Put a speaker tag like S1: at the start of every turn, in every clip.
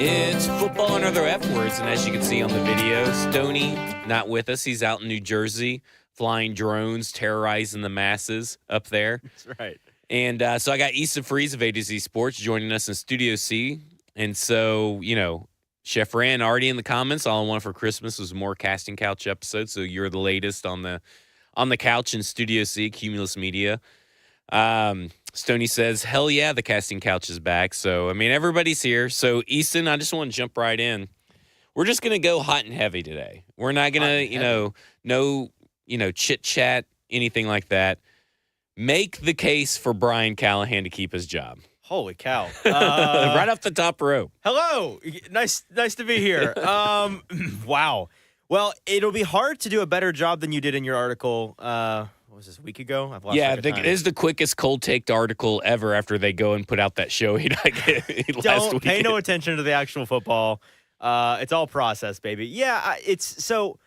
S1: It's football and other F words, and as you can see on the video, Stoney not with us. He's out in New Jersey flying drones, terrorizing the masses up there.
S2: That's right.
S1: And so I got Easton Freeze of AtoZ Sports joining us in Studio C. And so, Chef Ran already in the comments. All I wanted for Christmas was more Casting Couch episodes. So you're the latest on the couch in Studio C, Cumulus Media. Stoney says, hell yeah, the Casting Couch is back. So, everybody's here. So, Easton, I just want to jump right in. We're just going to go hot and heavy today. We're not going to, no, chit-chat, anything like that. Make the case for Brian Callahan to keep his job.
S2: Holy cow.
S1: Right off the top rope.
S2: Hello. Nice to be here. Wow. Well, it'll be hard to do a better job than you did in your article. What was this, a week ago? I've lost track of time.
S1: It is the quickest cold-taked article ever after they go and put out that show last week.
S2: Don't pay no attention to the actual football. It's all process, baby. Yeah, it's so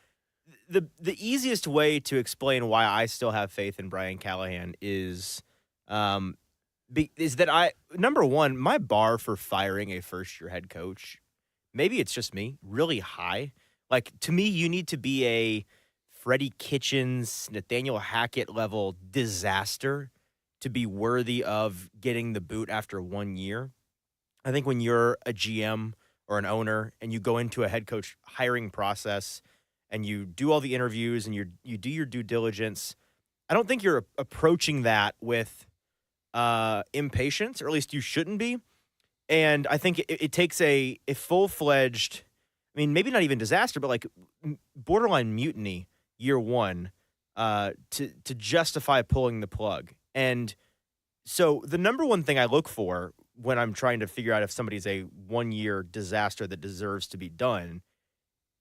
S2: the easiest way to explain why I still have faith in Brian Callahan is that number one, my bar for firing a first-year head coach, maybe it's just me, really high. Like, to me, you need to be a Freddie Kitchens, Nathaniel Hackett level disaster to be worthy of getting the boot after 1 year. I think when you're a GM or an owner and you go into a head coach hiring process and you do all the interviews and you do your due diligence, I don't think you're approaching that with impatience, or at least you shouldn't be. And I think it takes a full-fledged, maybe not even disaster, but like borderline mutiny year one to justify pulling the plug. And so the number one thing I look for when I'm trying to figure out if somebody's a 1 year disaster that deserves to be done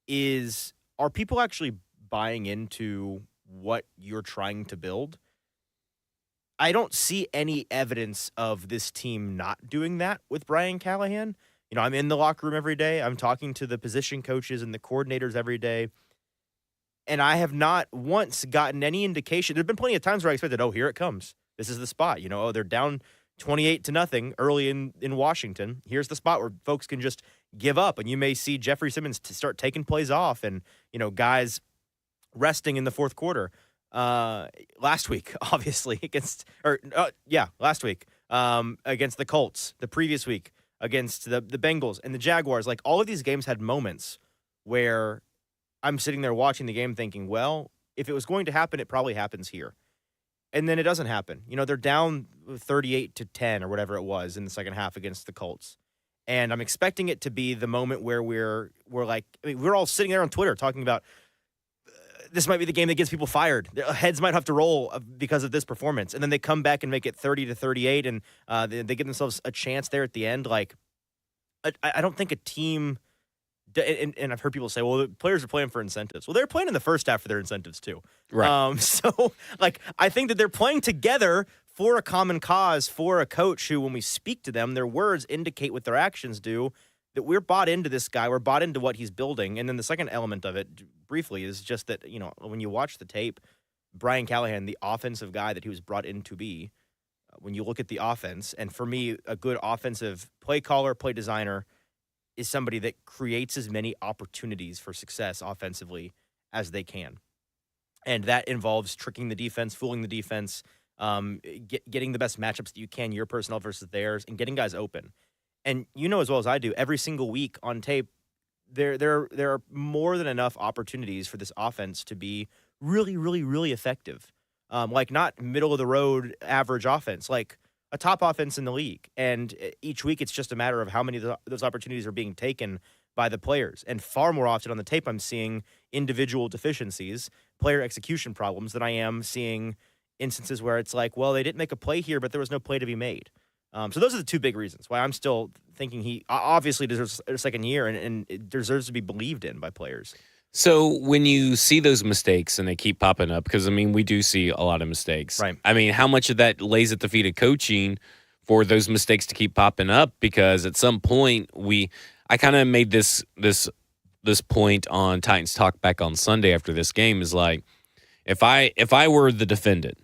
S2: is, are people actually buying into what you're trying to build? I don't see any evidence of this team not doing that with Brian Callahan. I'm in the locker room every day. I'm talking to the position coaches and the coordinators every day. And I have not once gotten any indication. There have been plenty of times where I expected, here it comes. This is the spot. They're down 28-0 early in Washington. Here's the spot where folks can just give up. And you may see Jeffrey Simmons start taking plays off and, guys resting in the fourth quarter. Last week, obviously, last week against the Colts. The previous week against the Bengals and the Jaguars. Like, all of these games had moments where I'm sitting there watching the game thinking, well, if it was going to happen, it probably happens here. And then it doesn't happen. They're down 38-10 or whatever it was in the second half against the Colts. And I'm expecting it to be the moment where we're like, we're all sitting there on Twitter talking about this might be the game that gets people fired. Their heads might have to roll because of this performance. And then they come back and make it 30-38 and they give themselves a chance there at the end. Like, I don't think a team... And I've heard people say, well, the players are playing for incentives. Well, they're playing in the first half for their incentives too.
S1: Right.
S2: So, I think that they're playing together for a common cause, for a coach who, when we speak to them, their words indicate what their actions do, that we're bought into this guy. We're bought into what he's building. And then the second element of it, briefly, is just that, when you watch the tape, Brian Callahan, the offensive guy that he was brought in to be, when you look at the offense, and for me, a good offensive play caller, play designer, is somebody that creates as many opportunities for success offensively as they can. And that involves tricking the defense, fooling the defense, getting the best matchups that you can, your personnel versus theirs, and getting guys open. And as well as I do, every single week on tape, there are more than enough opportunities for this offense to be really, really, really effective. Not middle-of-the-road average offense, like a top offense in the league. And each week it's just a matter of how many of those opportunities are being taken by the players. And far more often on the tape, I'm seeing individual deficiencies, player execution problems, than I am seeing instances where it's like, well, they didn't make a play here, but there was no play to be made. So those are the two big reasons why I'm still thinking he obviously deserves a second year and it deserves to be believed in by players.
S1: So when you see those mistakes and they keep popping up, because, I mean, we do see a lot of mistakes.
S2: Right.
S1: I mean, how much of that lays at the feet of coaching for those mistakes to keep popping up? Because at some point I kind of made this point on Titans Talk back on Sunday after this game is like, if I were the defendant,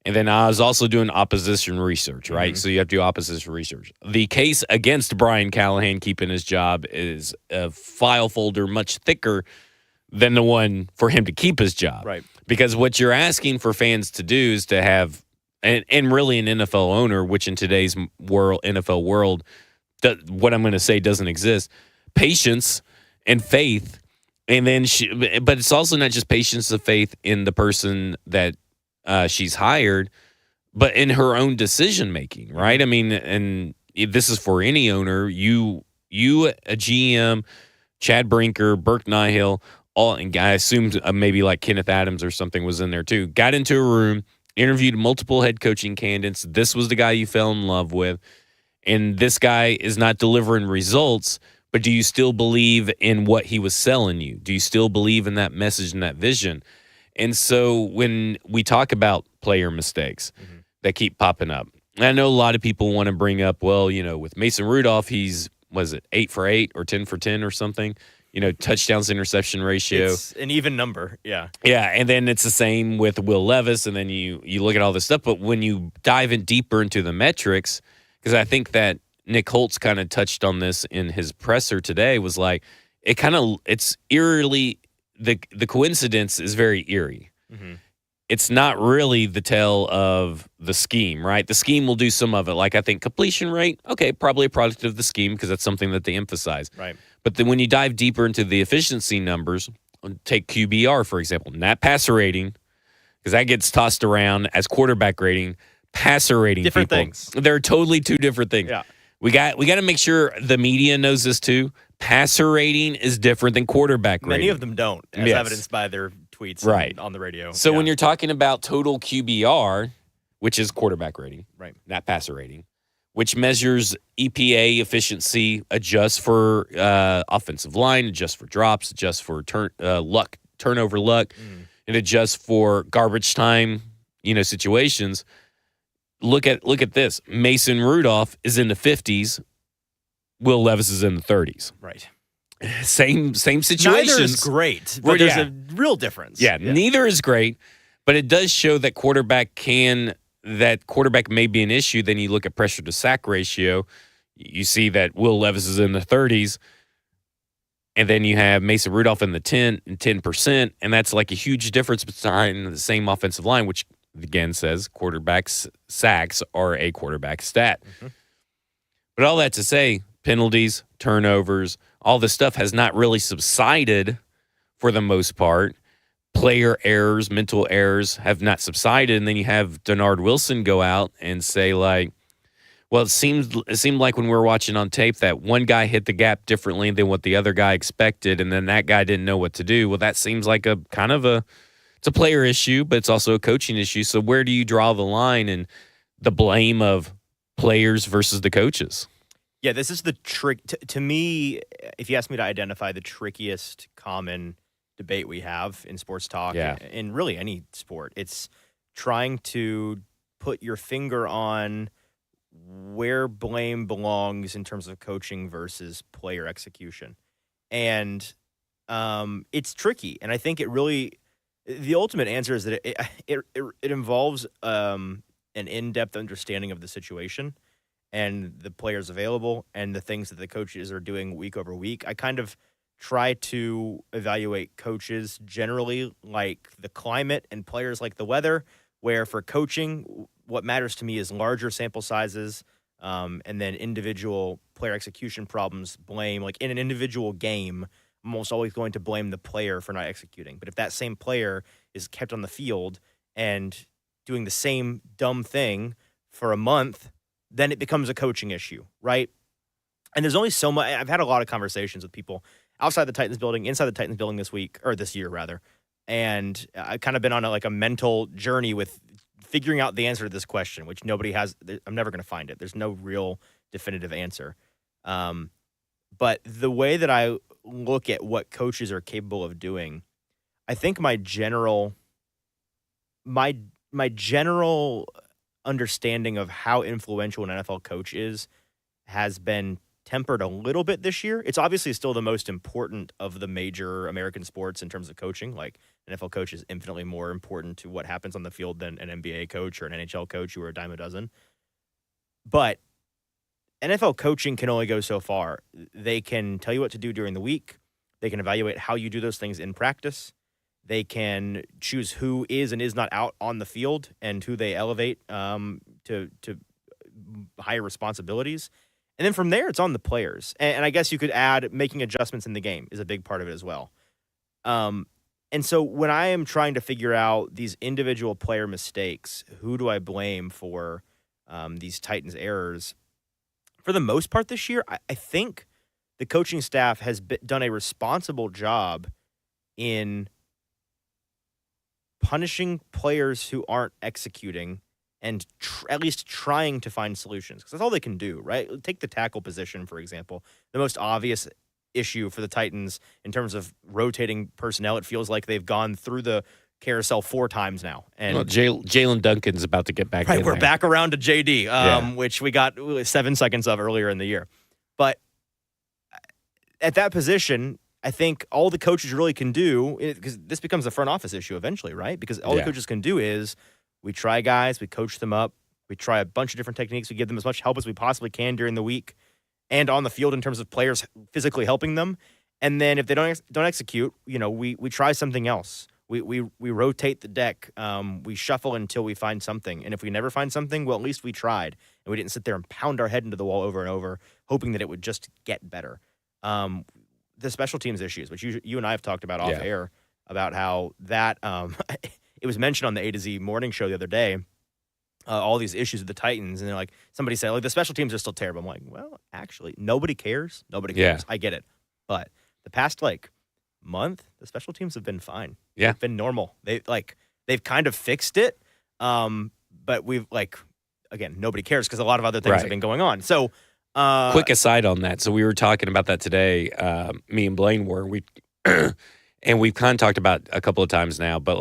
S1: and then I was also doing opposition research, right?
S2: Mm-hmm.
S1: So you have to do opposition research. The case against Brian Callahan keeping his job is a file folder much thicker than the one for him to keep his job.
S2: Right.
S1: Because what you're asking for fans to do is to have, and really an NFL owner, which in today's NFL world, what I'm going to say doesn't exist, patience and faith. And then but it's also not just patience and faith in the person that she's hired, but in her own decision making, right? I mean, and this is for any owner. You, a GM, Chad Brinker, Burke Nihill, and I assumed maybe like Kenneth Adams or something was in there too. Got into a room, interviewed multiple head coaching candidates. This was the guy you fell in love with, and this guy is not delivering results. But do you still believe in what he was selling you? Do you still believe in that message and that vision? And so when we talk about player mistakes that keep popping up, and I know a lot of people want to bring up, well, with Mason Rudolph, he's, 8 for 8 or 10 for 10 or something, touchdowns interception ratio.
S2: It's an even number, yeah.
S1: Yeah, and then it's the same with Will Levis, and then you look at all this stuff. But when you dive in deeper into the metrics, because I think that Nick Holtz kind of touched on this in his presser today, was like, it's eerily, the coincidence is very eerie. Mm-hmm. It's not really the tale of the scheme, right? The scheme will do some of it. Like, I think completion rate, okay, probably a product of the scheme because that's something that they emphasize.
S2: Right.
S1: But then when you dive deeper into the efficiency numbers, take QBR, for example, not passer rating, because that gets tossed around as quarterback rating, passer rating.
S2: Different
S1: people.
S2: Things.
S1: They're totally two different things.
S2: Yeah.
S1: We got to make sure the media knows this too. Passer rating is different than quarterback rating.
S2: Many of them don't, as evidenced by their tweets on the radio.
S1: So when you're talking about total QBR, which is quarterback rating,
S2: right,
S1: not passer rating, which measures EPA efficiency, adjusts for offensive line, adjusts for drops, adjusts for turnover luck, and adjusts for garbage time, situations. Look at this. Mason Rudolph is in the 50s. Will Levis is in the 30s.
S2: Right.
S1: Same situations.
S2: Neither is great, but there's a real difference.
S1: Yeah, neither is great, but it does show that quarterback may be an issue. Then you look at pressure to sack ratio. You see that Will Levis is in the 30s, and then you have Mason Rudolph in the 10%, and that's like a huge difference between the same offensive line, which again says quarterbacks sacks are a quarterback stat. Mm-hmm. But all that to say, penalties, turnovers, all this stuff has not really subsided for the most part. Player errors, mental errors have not subsided. And then you have Denard Wilson go out and say, like, well, it seemed like when we were watching on tape that one guy hit the gap differently than what the other guy expected, and then that guy didn't know what to do. Well, that seems like it's a player issue, but it's also a coaching issue. So where do you draw the line and the blame of players versus the coaches?
S2: Yeah, this is the trick. To me, if you ask me to identify the trickiest common debate we have in sports talk, in really any sport, it's trying to put your finger on where blame belongs in terms of coaching versus player execution. And it's tricky. And I think the ultimate answer is that it involves an in-depth understanding of the situation and the players available and the things that the coaches are doing week over week. I kind of try to evaluate coaches generally like the climate and players like the weather, where for coaching, what matters to me is larger sample sizes and then individual player execution problems, blame. Like in an individual game, I'm almost always going to blame the player for not executing. But if that same player is kept on the field and doing the same dumb thing for a month, then it becomes a coaching issue, right? And there's only so much. I've had a lot of conversations with people outside the Titans building, inside the Titans building this year rather. And I've kind of been on a mental journey with figuring out the answer to this question, which nobody has. I'm never going to find it. There's no real definitive answer. But the way that I look at what coaches are capable of doing, I think my general understanding of how influential an NFL coach is has been tempered a little bit this year. It's obviously still the most important of the major American sports in terms of coaching. Like, an NFL coach is infinitely more important to what happens on the field than an NBA coach or an NHL coach who are a dime a dozen. But NFL coaching can only go so far. They can tell you what to do during the week. They can evaluate how you do those things in practice. They can choose who is and is not out on the field and who they elevate to higher responsibilities. And then from there, it's on the players. And I guess you could add making adjustments in the game is a big part of it as well. And so when I am trying to figure out these individual player mistakes, who do I blame for these Titans errors? For the most part this year, I think the coaching staff has done a responsible job in punishing players who aren't executing and at least trying to find solutions, because that's all they can do, right? Take the tackle position, for example. The most obvious issue for the Titans in terms of rotating personnel, it feels like they've gone through the carousel 4 times now. And
S1: Jalen Duncan's about to get back in.
S2: We're back around to JD, which we got 7 seconds of earlier in the year. But at that position, I think all the coaches really can do, because this becomes a front office issue eventually, right? Because all the coaches can do is we try guys, we coach them up, we try a bunch of different techniques, we give them as much help as we possibly can during the week and on the field in terms of players physically helping them. And then if they don't execute, we try something else. We rotate the deck. We shuffle until we find something. And if we never find something, well, at least we tried. And we didn't sit there and pound our head into the wall over and over, hoping that it would just get better. The special teams issues, which you and I have talked about off air, about how that it was mentioned on the AtoZ morning show the other day, all these issues with the Titans. And they're like, somebody said, the special teams are still terrible. I'm like, well, actually, nobody cares. Nobody cares. I get it. But the past, month, the special teams have been fine.
S1: Yeah.
S2: They've been normal. They've kind of fixed it. But we've, again, nobody cares because a lot of other things have been going on. So,
S1: quick aside on that. So we were talking about that today. Me and Blaine were. And we've kind of talked about a couple of times now, but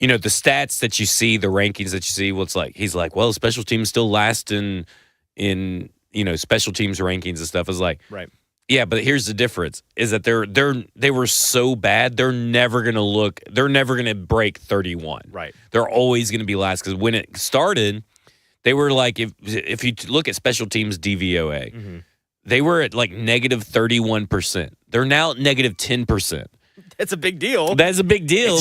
S1: the stats that you see, the rankings that you see, he's like, well, special teams still last in special teams rankings and stuff. Is like,
S2: right.
S1: Yeah, but here's the difference: is that they were so bad, they're never gonna break 31.
S2: Right.
S1: They're always gonna be last, because when it started, they were like, if you look at special teams DVOA, they were at negative 31%. They're now at negative 10%.
S2: That's a big deal.
S1: That's a big deal.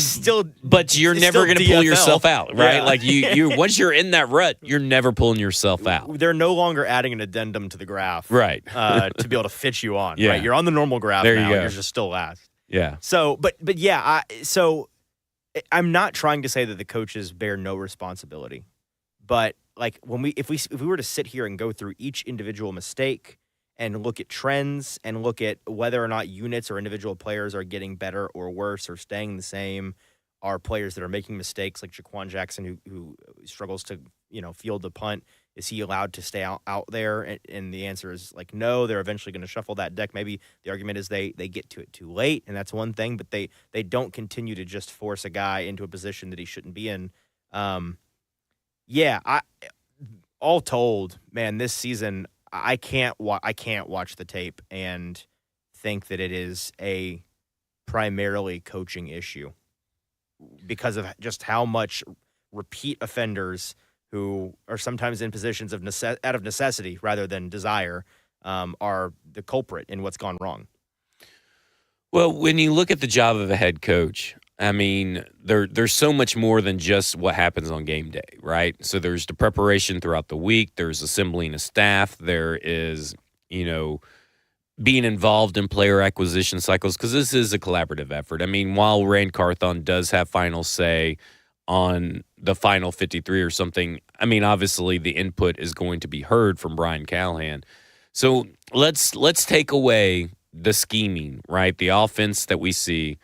S1: But you're never going to pull yourself out, right?
S2: Yeah.
S1: You once you're in that rut, you're never pulling yourself out.
S2: They're no longer adding an addendum to the graph,
S1: right?
S2: To be able to fit you on.
S1: Yeah.
S2: Right? You're on the normal graph
S1: there
S2: now.
S1: You go.
S2: You're just still last.
S1: Yeah.
S2: So, but yeah. So I'm not trying to say that the coaches bear no responsibility, but if we were to sit here and go through each individual mistake and look at trends and look at whether or not units or individual players are getting better or worse or staying the same, are players that are making mistakes like Jaquan Jackson who struggles to field the punt, is he allowed to stay out there? And the answer is no. They're eventually going to shuffle that deck. Maybe the argument is they get to it too late, and that's one thing, but they don't continue to just force a guy into a position that he shouldn't be in. All told, man, this season I can't watch the tape and think that it is a primarily coaching issue because of just how much repeat offenders who are sometimes in positions of out of necessity rather than desire are the culprit in what's gone wrong.
S1: Well, when you look at the job of a head coach, I mean, there's so much more than just what happens on game day, right? So there's the preparation throughout the week. There's assembling a staff. There is, being involved in player acquisition cycles, because this is a collaborative effort. I mean, while Rand Carthon does have final say on the final 53 or something, I mean, obviously the input is going to be heard from Brian Callahan. So let's take away the scheming, right? The offense that we see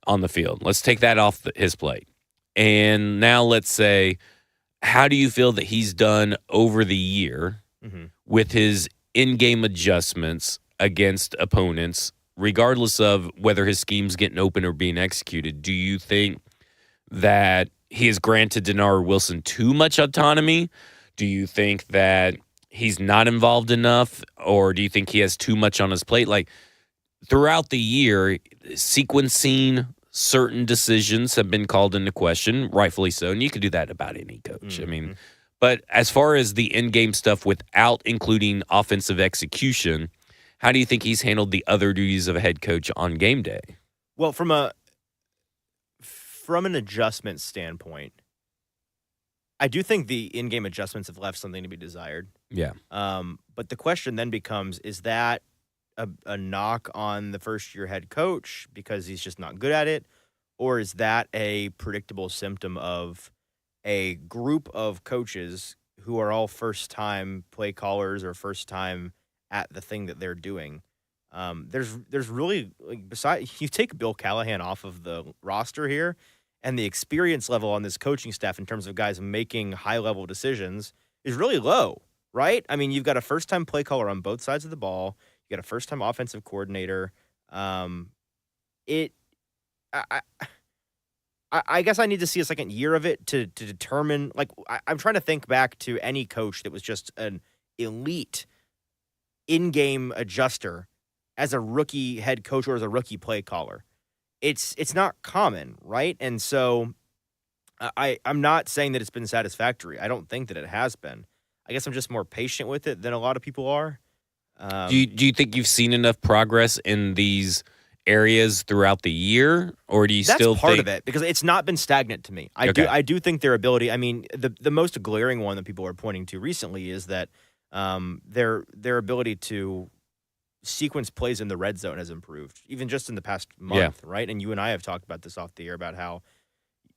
S1: on the field. Let's take that off his plate. And now let's say, how do you feel that he's done over the year with his in-game adjustments against opponents, regardless of whether his scheme's getting open or being executed? Do you think that he has granted Denard Wilson too much autonomy? Do you think that he's not involved enough, or do you think he has too much on his plate? Like, throughout the year, sequencing certain decisions have been called into question, rightfully so, and you can do that about any coach. I mean, but as far as the in-game stuff without including offensive execution, how do you think he's handled the other duties of a head coach on game day?
S2: Well, from an adjustment standpoint, I do think the in-game adjustments have left something to be desired.
S1: Yeah.
S2: But the question then becomes, is that a knock on the first-year head coach because he's just not good at it? Or is that a predictable symptom of a group of coaches who are all first-time play callers or first-time at the thing that they're doing? There's really, like, besides, you take Bill Callahan off of the roster here, and the experience level on this coaching staff in terms of guys making high-level decisions is really low, right? I mean, you've got a first-time play caller on both sides of the ball. You got a first-time offensive coordinator. I guess I need to see a second year of it to determine. Like, I'm trying to think back to any coach that was just an elite in-game adjuster as a rookie head coach or as a rookie play caller. It's not common, right? And so I'm not saying that it's been satisfactory. I don't think that it has been. I guess I'm just more patient with it than a lot of people are.
S1: Do you think you've seen enough progress in these areas throughout the year, or do you still think...
S2: That's part of it, because it's not been stagnant to me. I do think their ability... I mean, the most glaring one that people are pointing to recently is that their ability to sequence plays in the red zone has improved, even just in the past month, right? And you and I have talked about this off the air about how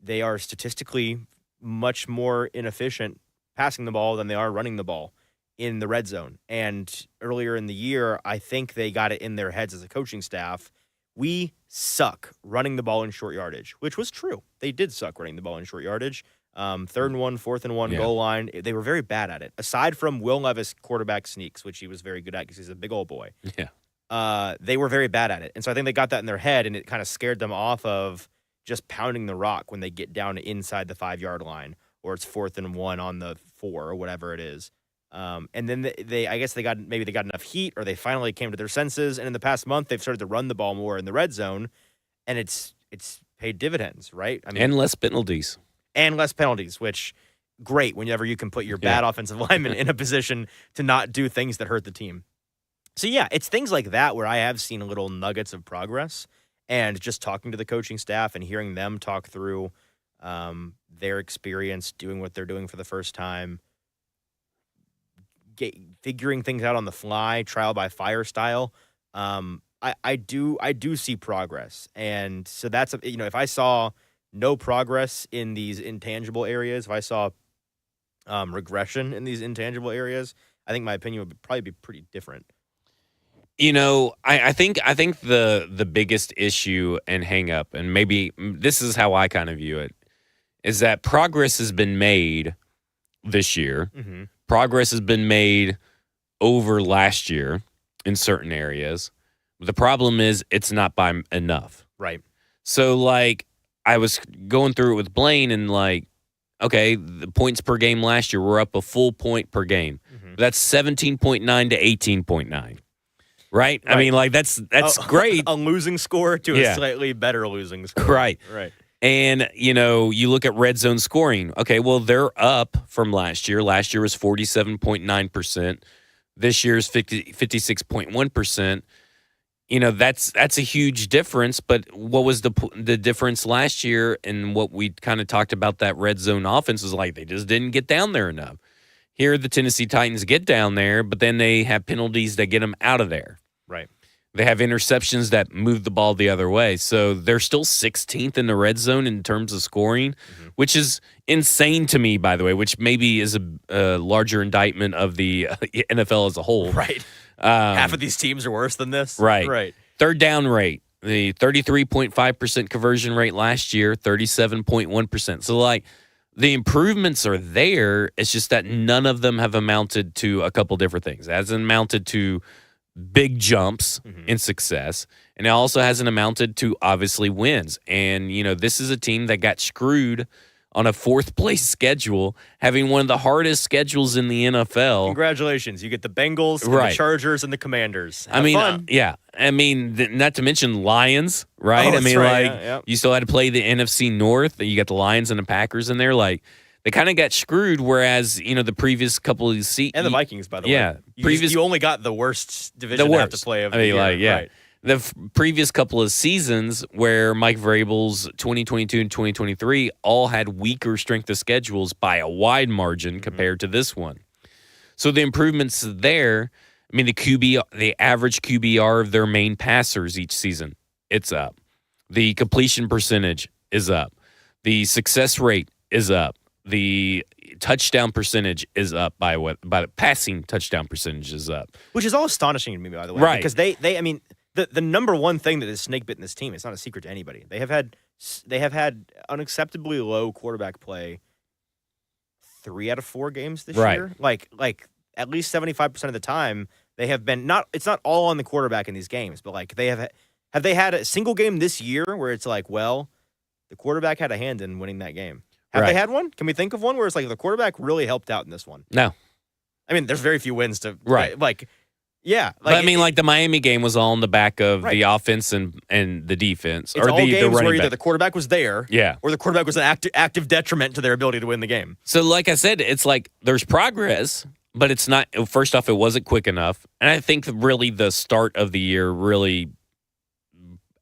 S2: they are statistically much more inefficient passing the ball than they are running the ball in the red zone. And earlier in the year, I think they got it in their heads as a coaching staff. We suck running the ball in short yardage, which was true. They did suck running the ball in short yardage. 3rd and 1, 4th and 1 goal line. They were very bad at it. Aside from Will Levis quarterback sneaks, which he was very good at because he's a big old boy.
S1: Yeah.
S2: They were very bad at it. And so I think they got that in their head, and it kind of scared them off of just pounding the rock when they get down inside the 5-yard line, or it's 4th and 1 on the 4 or whatever it is. And then I guess they got enough heat, or they finally came to their senses. And in the past month, they've started to run the ball more in the red zone, and it's paid dividends, right? I mean,
S1: and less penalties.
S2: And less penalties, which great whenever you can put your bad offensive lineman in a position to not do things that hurt the team. So yeah, it's things like that where I have seen little nuggets of progress, and just talking to the coaching staff and hearing them talk through their experience doing what they're doing for the first time, figuring things out on the fly, trial by fire style. I do see progress, and so that's if I saw no progress in these intangible areas, if I saw regression in these intangible areas, I think my opinion would probably be pretty different.
S1: I think the biggest issue and hang up, and maybe this is how I kind of view it, is that progress has been made this year.
S2: Mm-hmm.
S1: Progress has been made over last year in certain areas. The problem is it's not by enough.
S2: Right.
S1: So, like, I was going through it with Blaine, and, like, okay, the points per game last year were up a full point per game. Mm-hmm. That's 17.9 to 18.9. Right? I mean, like, that's great.
S2: A losing score to a slightly better losing score.
S1: Right.
S2: Right.
S1: And, you look at red zone scoring. Okay, well, they're up from last year. Last year was 47.9%. This year's 56.1%. That's a huge difference. But what was the difference last year, and what we kind of talked about that red zone offense was like they just didn't get down there enough. Here, the Tennessee Titans get down there, but then they have penalties that get them out of there.
S2: Right.
S1: They have interceptions that move the ball the other way. So they're still 16th in the red zone in terms of scoring, which is insane to me, by the way, which maybe is a larger indictment of the NFL as a whole.
S2: Right. Half of these teams are worse than this.
S1: Right.
S2: Right.
S1: Third down rate, the 33.5% conversion rate last year, 37.1%. So, like, the improvements are there. It's just that none of them have amounted to a couple different things. It hasn't amounted to big jumps in success, and it also hasn't amounted to, obviously, wins. And, this is a team that got screwed on a fourth-place schedule, having one of the hardest schedules in the NFL.
S2: Congratulations. You get the Bengals, and the Chargers, and the Commanders. Have fun.
S1: Yeah. Not to mention Lions, right? You still had to play the NFC North. You got the Lions and the Packers in there. Like, they kind of got screwed, whereas, the previous couple of seasons.
S2: And the Vikings, by the way.
S1: Yeah.
S2: You only got the worst division to have to play of the year. Right.
S1: The previous couple of seasons where Mike Vrabel's 2022 and 2023 all had weaker strength of schedules by a wide margin compared to this one. So the improvements there, the average QBR of their main passers each season, it's up. The completion percentage is up. The success rate is up. The touchdown percentage is up by the passing touchdown percentage is up.
S2: Which is all astonishing to me, by the way.
S1: Right.
S2: Because the number one thing that is snake bit in this team, it's not a secret to anybody. They have had unacceptably low quarterback play 3 out of 4 games this year. Like at least 75% of the time they have been it's not all on the quarterback in these games, but like have they had a single game this year where it's like, well, the quarterback had a hand in winning that game? Have they had one? Can we think of one where it's like the quarterback really helped out in this one?
S1: No.
S2: There's very few wins to
S1: Yeah. But the Miami game was all on the back of the offense and the defense.
S2: It's
S1: or
S2: all
S1: the
S2: games
S1: running
S2: where
S1: back.
S2: either the quarterback was there or the quarterback was an active detriment to their ability to win the game.
S1: So like I said, it's like there's progress, but it's not – first off, it wasn't quick enough. And I think really the start of the year really,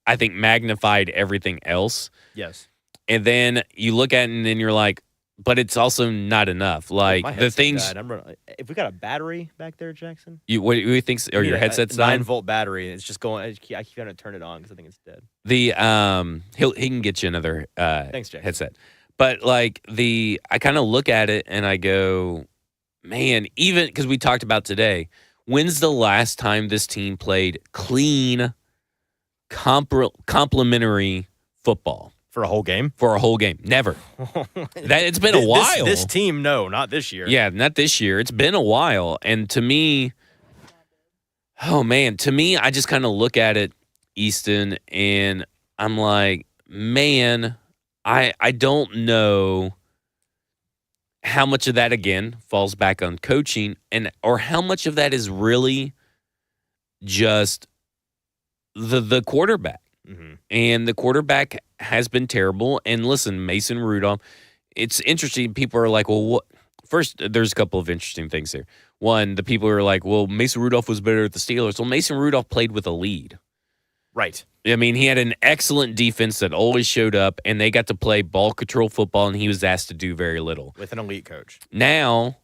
S1: I think, magnified everything else.
S2: Yes.
S1: And then you look at it and then you're like, but it's also not enough. Like the things.
S2: If we got a battery back there, Jackson.
S1: What do you think? Or your headset's dying?
S2: 9-volt battery. It's just going. I keep trying to turn it on because I think it's dead.
S1: He can get you another
S2: Thanks, Jackson.
S1: headset. But I kind of look at it and I go, man, even because we talked about today, when's the last time this team played clean, complementary football?
S2: For a whole game?
S1: For a whole game. Never. It's been a while.
S2: This team, no, not this year.
S1: Yeah, not this year. It's been a while. And to me, I just kind of look at it, Easton, and I'm like, man, I don't know how much of that, again, falls back on coaching or how much of that is really just the quarterback.
S2: Mm-hmm.
S1: And the quarterback has been terrible. And listen, Mason Rudolph, it's interesting. People are like, well, what? First, there's a couple of interesting things here. One, the people are like, well, Mason Rudolph was better at the Steelers. Well, Mason Rudolph played with a lead.
S2: Right.
S1: He had an excellent defense that always showed up, and they got to play ball control football, and he was asked to do very little.
S2: With an elite coach.
S1: Now,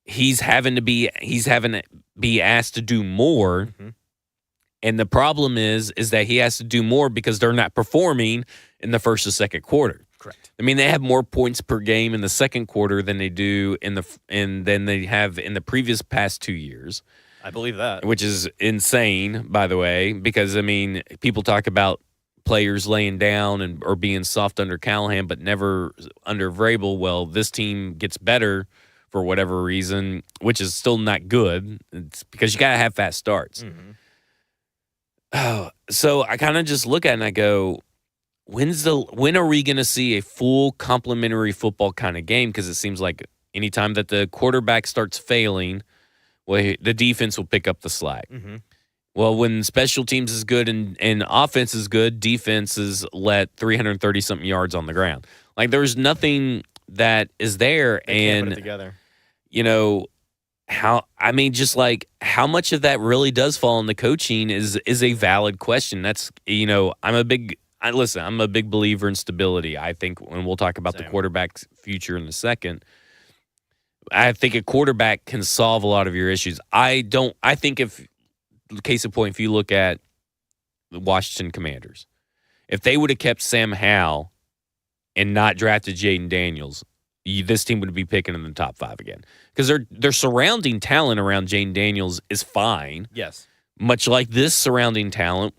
S1: he's having to be asked to do more.
S2: Mm-hmm.
S1: And the problem is that he has to do more because they're not performing in the first or second quarter.
S2: Correct.
S1: They have more points per game in the second quarter than they do than they have in the previous past 2 years.
S2: I believe that.
S1: Which is insane, by the way, because people talk about players laying down or being soft under Callahan, but never under Vrabel. Well, this team gets better for whatever reason, which is still not good. It's because you got to have fast starts.
S2: Mm-hmm.
S1: Oh, so I kind of just look at it and I go, when are we going to see a full complementary football kind of game? Because it seems like anytime that the quarterback starts failing, well, the defense will pick up the slack.
S2: Mm-hmm.
S1: Well, when special teams is good and offense is good, defenses let 330-something yards on the ground. Like, there's nothing that is there.
S2: They can't put it together.
S1: How much of that really does fall on the coaching is a valid question. That's I'm a big believer in stability. I think when we'll talk about the quarterback's future in a second, I think a quarterback can solve a lot of your issues. I think case in point, if you look at the Washington Commanders, if they would have kept Sam Howell and not drafted Jaden Daniels, this team would be picking in the top 5 again because their surrounding talent around Jane Daniels is fine.
S2: Yes.
S1: Much like this surrounding talent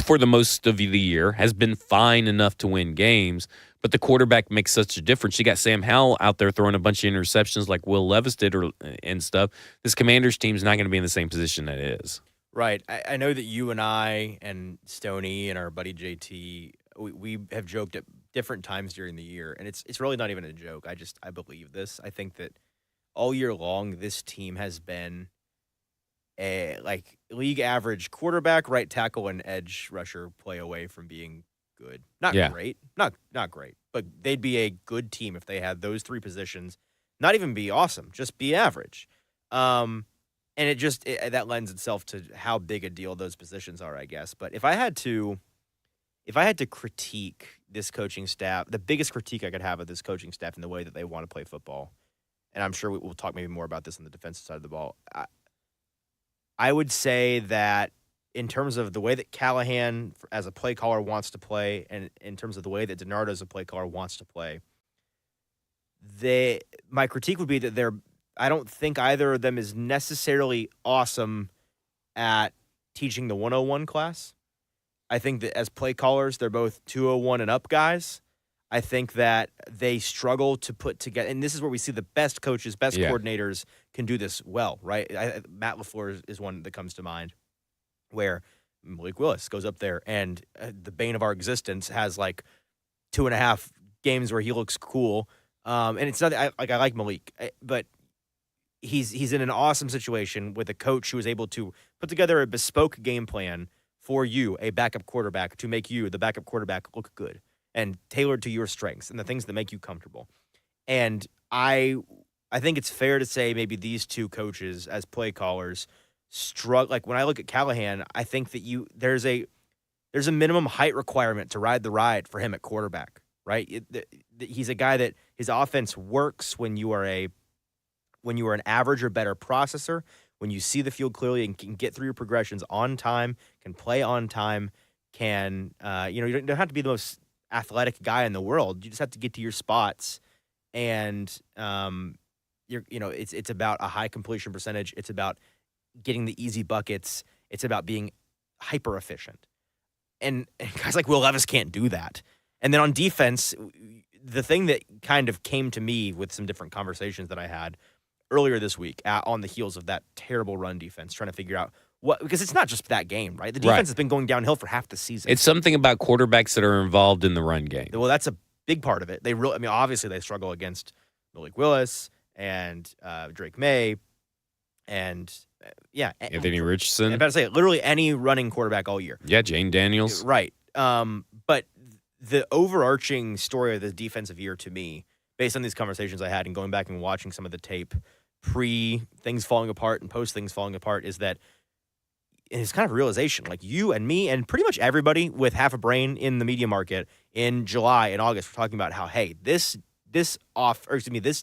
S1: for the most of the year has been fine enough to win games, but the quarterback makes such a difference. You got Sam Howell out there throwing a bunch of interceptions like Will Levis did and stuff. This Commanders team's not going to be in the same position that it is.
S2: Right. I know that you and I and Stoney and our buddy JT, we have joked at different times during the year, and it's really not even a joke. I believe this. I think that all year long, this team has been a league average quarterback, right tackle, and edge rusher play away from being good. Not great. Not great. But they'd be a good team if they had those 3 positions. Not even be awesome, just be average. And that lends itself to how big a deal those positions are, I guess. But if I had to critique this coaching staff, the biggest critique I could have of this coaching staff and the way that they want to play football, and I'm sure we'll talk maybe more about this on the defensive side of the ball, I would say that in terms of the way that Callahan as a play caller wants to play, and in terms of the way that DiNardo as a play caller wants to play, my critique would be that I don't think either of them is necessarily awesome at teaching the 101 class. I think that as play callers, they're both 201 and up guys. I think that they struggle to put together, and this is where we see the best coaches, best coordinators can do this well, right? Matt LaFleur is one that comes to mind, where Malik Willis goes up there and the bane of our existence has like 2.5 games where he looks cool. And it's not I like Malik, but he's in an awesome situation with a coach who is able to put together a bespoke game plan for you, a backup quarterback, to make you, the backup quarterback, look good and tailored to your strengths and the things that make you comfortable. And I think it's fair to say maybe these 2 coaches as play callers struggle. Like when I look at Callahan, I think that there's a minimum height requirement to ride the ride for him at quarterback, right? He's a guy that his offense works when you are an average or better processor, when you see the field clearly and can get through your progressions on time, can play on time, you don't have to be the most athletic guy in the world. You just have to get to your spots, and it's about a high completion percentage. It's about getting the easy buckets. It's about being hyper efficient, and guys like Will Levis can't do that. And then on defense, the thing that kind of came to me with some different conversations that I had earlier this week on the heels of that terrible run defense, trying to figure out because it's not just that game, right? The defense has been going downhill for half the season.
S1: It's something about quarterbacks that are involved in the run game.
S2: Well, that's a big part of it. Obviously they struggle against Malik Willis and Drake May and
S1: Anthony Richardson.
S2: I'm about to say literally any running quarterback all year.
S1: Yeah, Jane Daniels.
S2: Right. But the overarching story of the defensive year to me, based on these conversations I had and going back and watching some of the tape pre things falling apart and post things falling apart, is that it's kind of a realization, like you and me and pretty much everybody with half a brain in the media market in July and August, we're talking about how, hey, this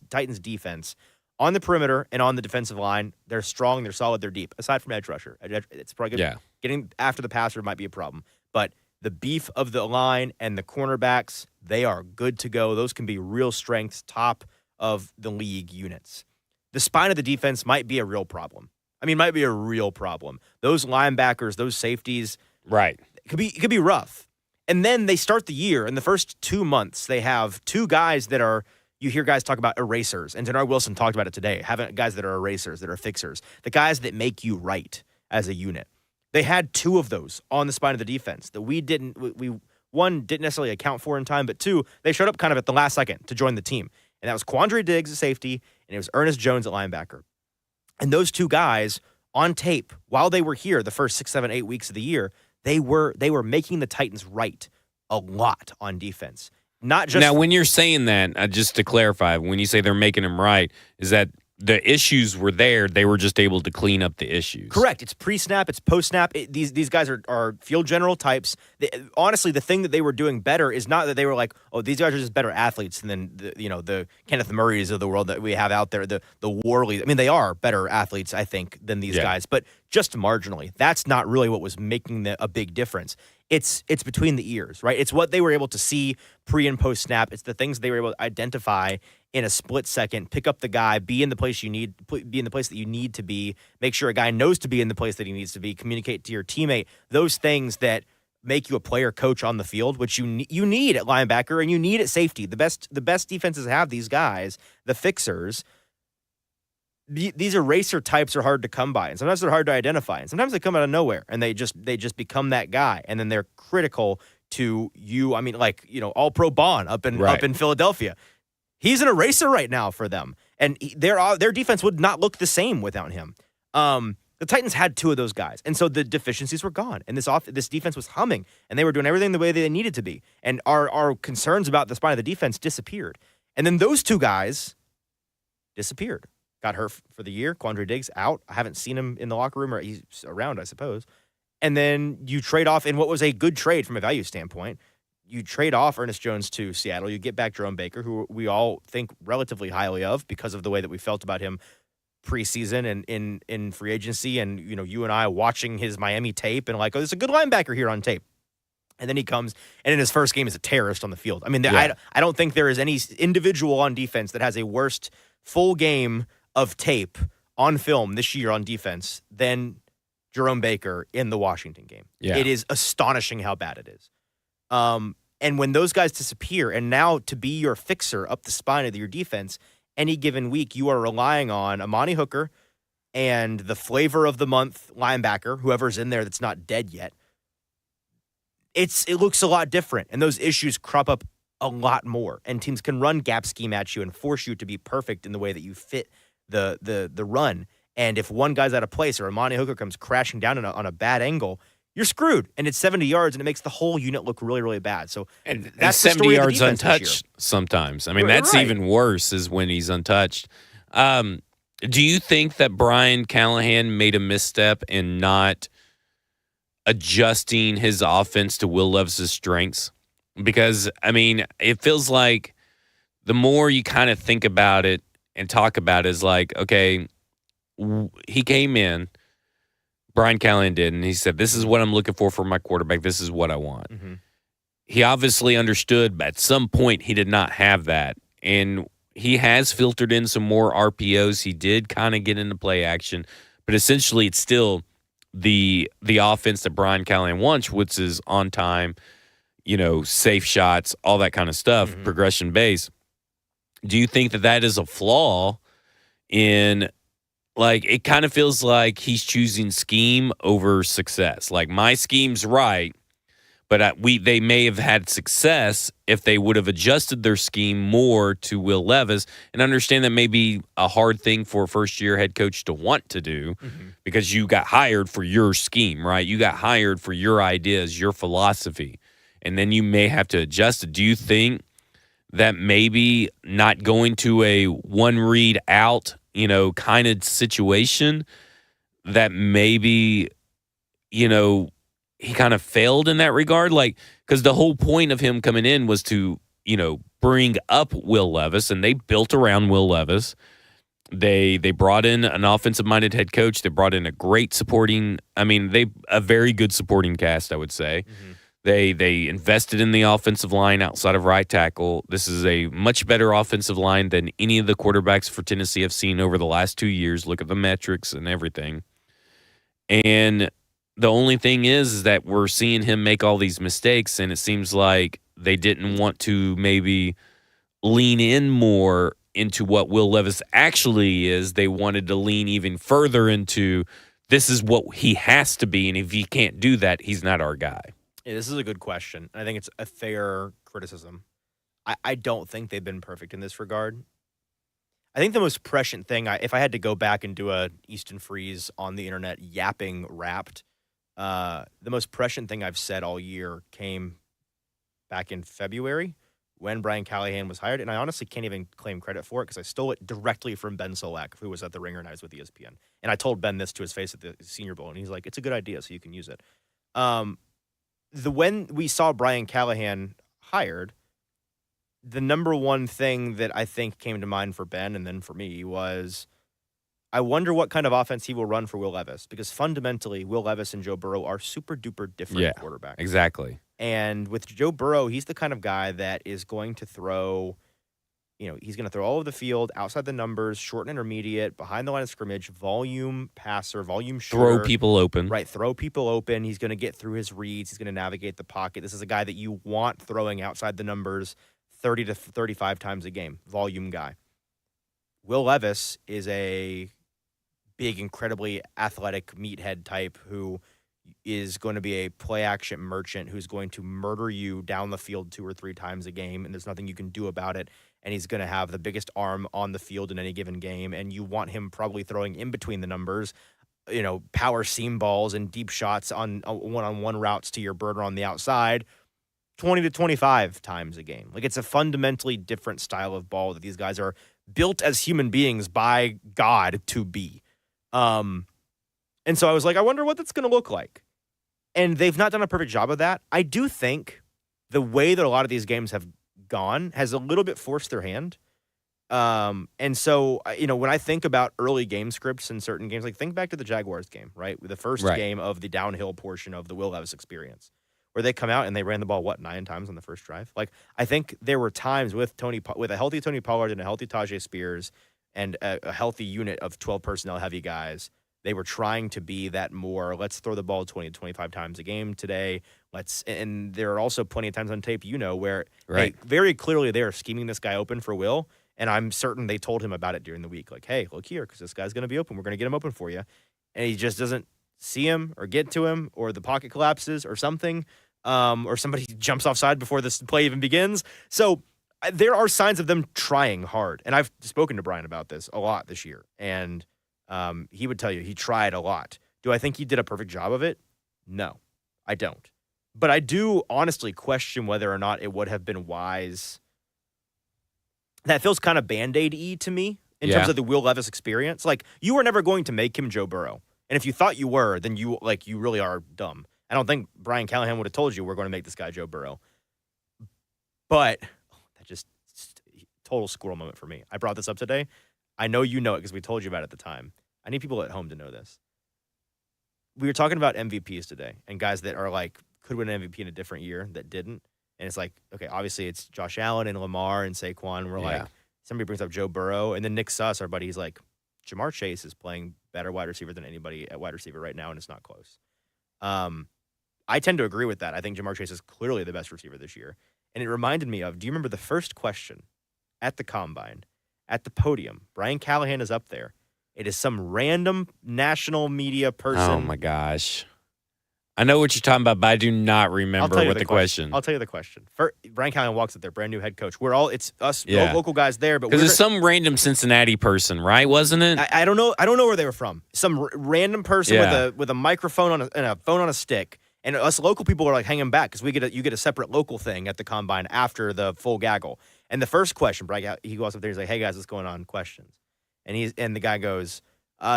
S2: Titans defense on the perimeter and on the defensive line, they're strong, they're solid, they're deep. Aside from edge rusher, it's probably good. Getting after the passer might be a problem, but the beef of the line and the cornerbacks, they are good to go. Those can be real strengths, top of the league units. The spine of the defense might be a real problem. Might be a real problem. Those linebackers, those safeties,
S1: right?
S2: It could be rough. And then they start the year. In the first 2 months, they have 2 guys that are. You hear guys talk about erasers, and Denard Wilson talked about it today. Having guys that are erasers, that are fixers, the guys that make you right as a unit. They had 2 of those on the spine of the defense that we didn't necessarily account for in time, but 2, they showed up kind of at the last second to join the team. And that was Quandre Diggs at safety, and it was Ernest Jones at linebacker. And those 2 guys on tape, while they were here the first 6, 7, 8 weeks of the year, they were making the Titans right a lot on defense. Not just
S1: now, when you're saying that, just to clarify, when you say they're making them right, is that the issues were there, they were just able to clean up the issues.
S2: Correct. It's pre-snap, it's post-snap. These guys are field general types. Honestly, the thing that they were doing better is not that they were like, oh, these guys are just better athletes than the Kenneth Murrays of the world that we have out there, the Worley. They are better athletes, I think, than these guys, but just marginally. That's not really what was making a big difference. It's between the ears, right? It's what they were able to see pre and post snap. It's the things they were able to identify in a split second, pick up the guy, be in the place that you need to be, make sure a guy knows to be in the place that he needs to be, communicate to your teammate. Those things that make you a player coach on the field, which you need at linebacker and you need at safety. The best defenses have these guys, the fixers. These eraser types are hard to come by, and sometimes they're hard to identify, and sometimes they come out of nowhere, and they just become that guy, and then they're critical to you. I mean, all pro Bond up in Philadelphia. He's an eraser right now for them, and their defense would not look the same without him. The Titans had two of those guys, and so the deficiencies were gone, and this defense was humming, and they were doing everything the way they needed to be, and our concerns about the spine of the defense disappeared. And then those two guys disappeared. Got hurt for the year. Quandre Diggs out. I haven't seen him in the locker room, or he's around, I suppose. And then you trade off in what was a good trade from a value standpoint. You trade off Ernest Jones to Seattle. You get back Jerome Baker, who we all think relatively highly of because of the way that we felt about him preseason and in free agency. And, you and I watching his Miami tape and there's a good linebacker here on tape. And then he comes, and in his first game is a terrorist on the field. I mean, I don't think there is any individual on defense that has a worse full game of tape on film this year on defense than Jerome Baker in the Washington game. Yeah. It is astonishing how bad it is. And when those guys disappear, and now to be your fixer up the spine of your defense, any given week you are relying on Amani Hooker and the flavor of the month linebacker, whoever's in there that's not dead yet. It looks a lot different, and those issues crop up a lot more, and teams can run gap scheme at you and force you to be perfect in the way that you fit the run. And if one guy's out of place or Amani Hooker comes crashing down on a bad angle, you're screwed. And it's 70 yards, and it makes the whole unit look really, really bad. So that's
S1: 70 yards untouched sometimes. I mean, that's right. Even worse is when he's untouched. Do you think that Brian Callahan made a misstep in not adjusting his offense to Will Levis's strengths? Because, I mean, it feels like the more you kind of think about it and talk about it is okay, he came in, Brian Callahan did, and he said, this is what I'm looking for my quarterback. This is what I want. Mm-hmm. He obviously understood, but at some point he did not have that. And he has filtered in some more RPOs. He did kind of get into play action, but essentially it's still the offense that Brian Callahan wants, which is on time, safe shots, all that kind of stuff, mm-hmm. progression based. Do you think that is a flaw in, it kind of feels like he's choosing scheme over success? My scheme's right, but they may have had success if they would have adjusted their scheme more to Will Levis, and understand that may be a hard thing for a first-year head coach to want to do, mm-hmm. because you got hired for your scheme, right? You got hired for your ideas, your philosophy, and then you may have to adjust it. Do you think that maybe not going to a one read out, kind of situation, that maybe, he kind of failed in that regard? Because the whole point of him coming in was to, bring up Will Levis, and they built around Will Levis. They brought in an offensive-minded head coach. They brought in a great a very good supporting cast, I would say. Mm-hmm. They invested in the offensive line outside of right tackle. This is a much better offensive line than any of the quarterbacks for Tennessee have seen over the last 2 years. Look at the metrics and everything. And the only thing is that we're seeing him make all these mistakes, and it seems like they didn't want to maybe lean in more into what Will Levis actually is. They wanted to lean even further into, this is what he has to be, and if he can't do that, he's not our guy.
S2: Yeah, this is a good question. I think it's a fair criticism. I don't think they've been perfect in this regard. I think the most prescient thing, if I had to go back and do a Easton Freeze on the internet yapping Wrapped, the most prescient thing I've said all year came back in February when Brian Callahan was hired, and I honestly can't even claim credit for it because I stole it directly from Ben Solak, who was at the Ringer and I was with ESPN. And I told Ben this to his face at the Senior Bowl, and he's like, it's a good idea, so you can use it. When we saw Brian Callahan hired, the number one thing that I think came to mind for Ben and then for me was, I wonder what kind of offense he will run for Will Levis, because fundamentally, Will Levis and Joe Burrow are super duper different quarterbacks.
S1: Exactly.
S2: And with Joe Burrow, he's the kind of guy that is going to throw, he's going to throw all over the field, outside the numbers, short and intermediate, behind the line of scrimmage, volume passer, volume shooter.
S1: Throw people open.
S2: Right, throw people open. He's going to get through his reads. He's going to navigate the pocket. This is a guy that you want throwing outside the numbers 30 to 35 times a game, volume guy. Will Levis is a big, incredibly athletic meathead type who is going to be a play-action merchant who's going to murder you down the field 2 or 3 times a game, and there's nothing you can do about it. And he's going to have the biggest arm on the field in any given game, and you want him probably throwing in between the numbers, power seam balls and deep shots on one-on-one routes to your burner on the outside 20 to 25 times a game. Like, it's a fundamentally different style of ball that these guys are built as human beings by God to be. And so I was like, I wonder what that's going to look like. And they've not done a perfect job of that. I do think the way that a lot of these games have gone has a little bit forced their hand. And so, when I think about early game scripts in certain games, like think back to the Jaguars game, right? The first game of the downhill portion of the Will Levis experience, where they come out and they ran the ball, 9 times on the first drive? Like, I think there were times with a healthy Tony Pollard and a healthy Tajay Spears and a healthy unit of 12 personnel heavy guys, they were trying to be that more, let's throw the ball 20 to 25 times a game today. And there are also plenty of times on tape, where very clearly they are scheming this guy open for Will. And I'm certain they told him about it during the week. Like, hey, look here, because this guy's going to be open. We're going to get him open for you. And he just doesn't see him or get to him, or the pocket collapses or something, or somebody jumps offside before this play even begins. So there are signs of them trying hard. And I've spoken to Brian about this a lot this year. And he would tell you he tried a lot. Do I think he did a perfect job of it? No, I don't. But I do honestly question whether or not it would have been wise. That feels kind of Band-Aid-y to me in terms of the Will Levis experience. Like, you were never going to make him Joe Burrow. And if you thought you were, then you really are dumb. I don't think Brian Callahan would have told you we're going to make this guy Joe Burrow. But that just total squirrel moment for me. I brought this up today. I know you know it because we told you about it at the time. I need people at home to know this. We were talking about MVPs today and guys that are like, could win an MVP in a different year that didn't. And it's like, okay, obviously it's Josh Allen and Lamar and Saquon. We're like, somebody brings up Joe Burrow. And then Nick Suss, our buddy, he's like, Jamar Chase is playing better wide receiver than anybody at wide receiver right now, and it's not close. I tend to agree with that. I think Jamar Chase is clearly the best receiver this year. And it reminded me of, do you remember the first question at the Combine, at the podium? Brian Callahan is up there. It is some random national media person.
S1: Oh, my gosh. I know what you're talking about, but I do not remember what the question.
S2: I'll tell you the question. Brian Callahan walks up there, brand new head coach. It's us local guys there, but
S1: because it's some random Cincinnati person, right? Wasn't it?
S2: I don't know. I don't know where they were from. Some random person with a microphone and a phone on a stick, and us local people are like hanging back because you get a separate local thing at the Combine after the full gaggle. And the first question, he goes up there, he's like, "Hey guys, what's going on? Questions?" And the guy goes,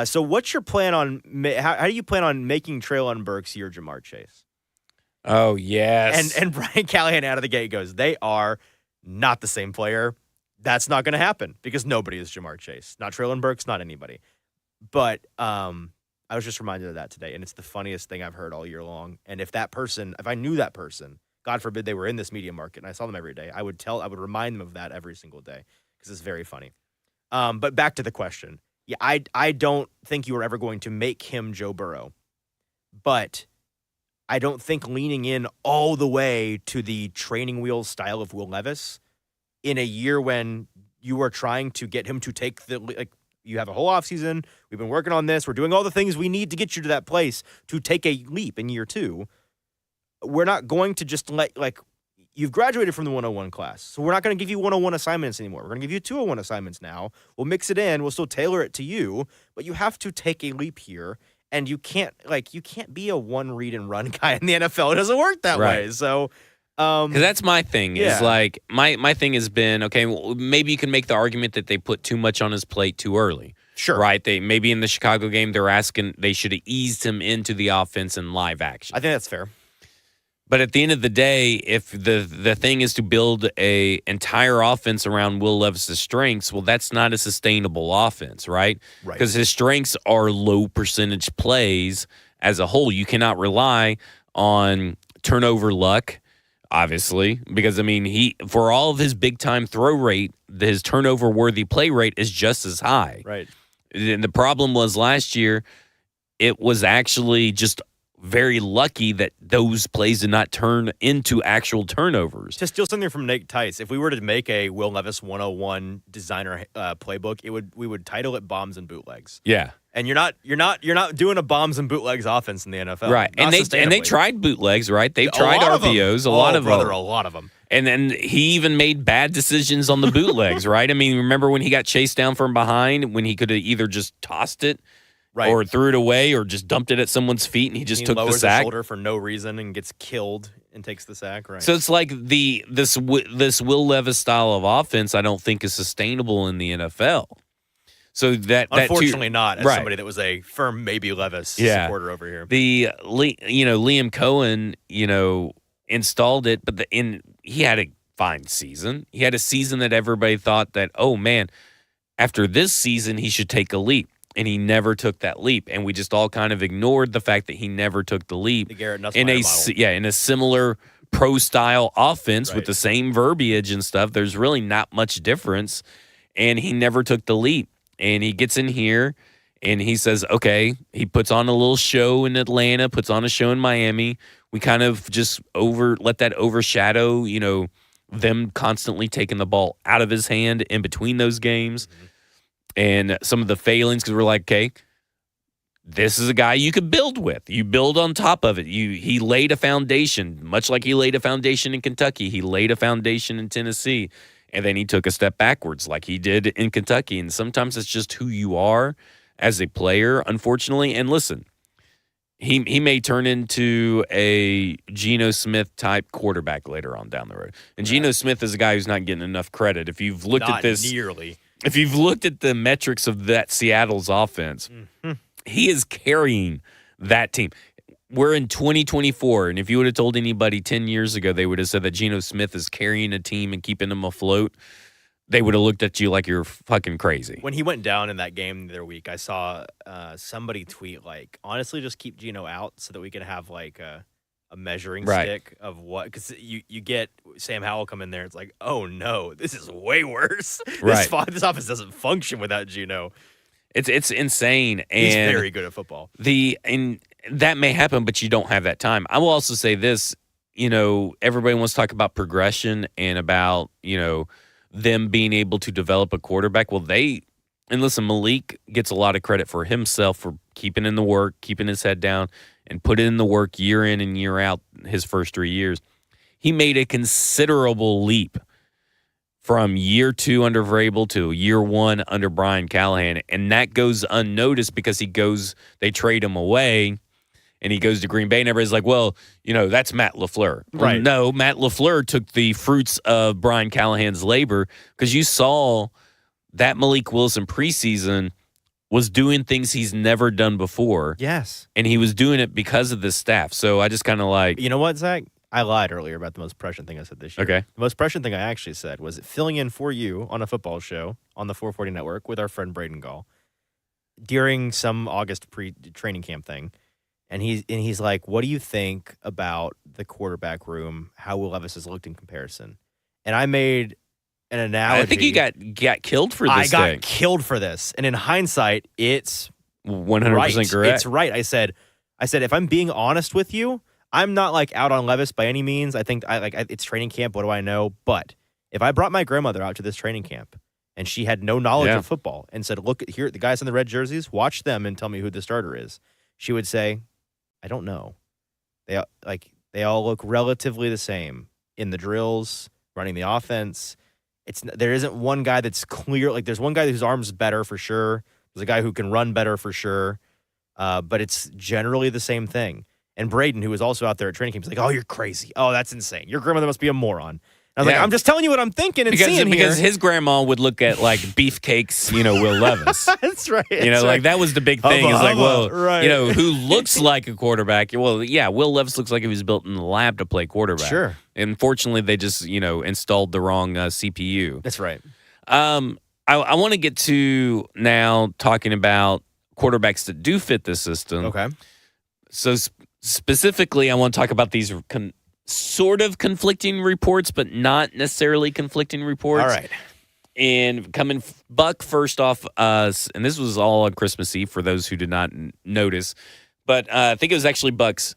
S2: so what's your plan on how do you plan on making Treylon Burks your Jamar Chase?
S1: Oh, yes.
S2: And Brian Callahan out of the gate goes, they are not the same player. That's not going to happen because nobody is Jamar Chase. Not Treylon Burks, not anybody. But I was just reminded of that today, and it's the funniest thing I've heard all year long. And if I knew that person, God forbid they were in this media market and I saw them every day, I would remind them of that every single day because it's very funny. But back to the question. Yeah, I don't think you were ever going to make him Joe Burrow, but I don't think leaning in all the way to the training wheels style of Will Levis in a year when you are trying to get him to take you have a whole offseason, we've been working on this, we're doing all the things we need to get you to that place to take a leap in year 2. We're not going to just you've graduated from the 101 class, so we're not going to give you 101 assignments anymore. We're going to give you 201 assignments now. We'll mix it in. We'll still tailor it to you, but you have to take a leap here, and you can't be a one read and run guy in the NFL. It doesn't work that way. So,
S1: because that's my thing. Is like my thing has been, okay, well, maybe you can make the argument that they put too much on his plate too early.
S2: Sure.
S1: Right? They maybe in the Chicago game they're asking they should have eased him into the offense in live action.
S2: I think that's fair.
S1: But at the end of the day, if the thing is to build a entire offense around Will Levis's strengths, well, that's not a sustainable offense, right?
S2: Right.
S1: Because his strengths are low percentage plays as a whole. You cannot rely on turnover luck, obviously, because I mean, he for all of his big time throw rate, his turnover worthy play rate is just as high.
S2: Right.
S1: And the problem was last year, it was actually just very lucky that those plays did not turn into actual turnovers.
S2: To steal something from Nate Tice, if we were to make a Will Levis 101 designer playbook, we would title it Bombs and Bootlegs.
S1: Yeah.
S2: And you're not doing a bombs and bootlegs offense in the NFL.
S1: Right.
S2: Not
S1: And they tried bootlegs, right? They've tried
S2: lot of them.
S1: RPOs, a lot of them.
S2: A lot of them.
S1: And then he even made bad decisions on the bootlegs, right? I mean, remember when he got chased down from behind when he could have either just tossed it or threw it away or just dumped it at someone's feet and he just took the sack.
S2: His shoulder for no reason and gets killed and takes the sack, right?
S1: So it's like this Will Levis style of offense I don't think is sustainable in the NFL. So
S2: unfortunately not as somebody that was a firm maybe Levis supporter over here.
S1: Liam Cohen, installed it, but he had a fine season. He had a season that everybody thought that, oh man, after this season he should take a leap. And he never took that leap, and we just all kind of ignored the fact that he never took the leap.
S2: The Garrett Nussmeier model.
S1: In a similar pro-style offense with the same verbiage and stuff. There's really not much difference, and he never took the leap. And he gets in here, and he says, okay, he puts on a little show in Atlanta, puts on a show in Miami. We kind of just let that overshadow, them constantly taking the ball out of his hand in between those games. Mm-hmm. And some of the failings, because we're like, okay, this is a guy you could build with. You build on top of it. He laid a foundation, much like he laid a foundation in Kentucky. He laid a foundation in Tennessee, and then he took a step backwards like he did in Kentucky. And sometimes it's just who you are as a player, unfortunately. And listen, he may turn into a Geno Smith type quarterback later on down the road. And Geno Smith is a guy who's not getting enough credit. If you've looked at this,
S2: nearly.
S1: If you've looked at the metrics of that Seattle's offense, he is carrying that team. We're in 2024, and if you would have told anybody 10 years ago, they would have said that Geno Smith is carrying a team and keeping them afloat. They would have looked at you like you're fucking crazy.
S2: When he went down in that game the other week, I saw somebody tweet, honestly, just keep Geno out so that we can have, a measuring stick of what, because you get Sam Howell come in there. It's like, oh no, this is way worse. This offense doesn't function without Geno.
S1: It's insane. And
S2: he's very good at football.
S1: And that may happen, but you don't have that time. I will also say this, everybody wants to talk about progression and about, them being able to develop a quarterback. Well, and listen, Malik gets a lot of credit for himself for keeping in the work, keeping his head down, and put in the work year in and year out his first 3 years. He made a considerable leap from year 2 under Vrabel to year 1 under Brian Callahan, and that goes unnoticed because they trade him away, and he goes to Green Bay, and everybody's like, well, that's Matt LaFleur.
S2: Right.
S1: Well, no, Matt LaFleur took the fruits of Brian Callahan's labor because you saw that Malik Willis preseason was doing things he's never done before.
S2: Yes.
S1: And he was doing it because of the staff. So I just kind of like...
S2: You know what, Zach? I lied earlier about the most prescient thing I said this year.
S1: Okay.
S2: The most prescient thing I actually said was filling in for you on a football show on the 440 Network with our friend Braden Gall during some August pre-training camp thing. And he's like, what do you think about the quarterback room, how Will Levis has looked in comparison? And I made an analogy.
S1: I think you got killed for this
S2: I got killed for this. And in hindsight, it's
S1: 100% correct.
S2: It's right. I said, if I'm being honest with you, I'm not out on Levis by any means. I think it's training camp. What do I know? But if I brought my grandmother out to this training camp and she had no knowledge of football and said, look here, the guys in the red jerseys, watch them and tell me who the starter is, she would say, I don't know. They all look relatively the same in the drills, running the offense. There isn't one guy that's clear. There's one guy whose arm's better for sure. There's a guy who can run better for sure. But it's generally the same thing. And Braden, who was also out there at training camp, was like, oh, you're crazy. Oh, that's insane. Your grandmother must be a moron. And I was like, I'm just telling you what I'm thinking and seeing
S1: because
S2: here.
S1: his grandma would look at like beefcakes, Will Levis.
S2: That's right.
S1: Like that was the big thing. Is like, well,
S2: right.
S1: Who looks like a quarterback? Well, yeah, Will Levis looks like he was built in the lab to play quarterback.
S2: Sure.
S1: And fortunately, they just installed the wrong CPU.
S2: That's right.
S1: I want to get to now talking about quarterbacks that do fit the system.
S2: Okay.
S1: So specifically, I want to talk about these sort of conflicting reports, but not necessarily conflicting reports.
S2: All right.
S1: And coming Buck first off, and this was all on Christmas Eve for those who did not notice, but I think it was actually Buck's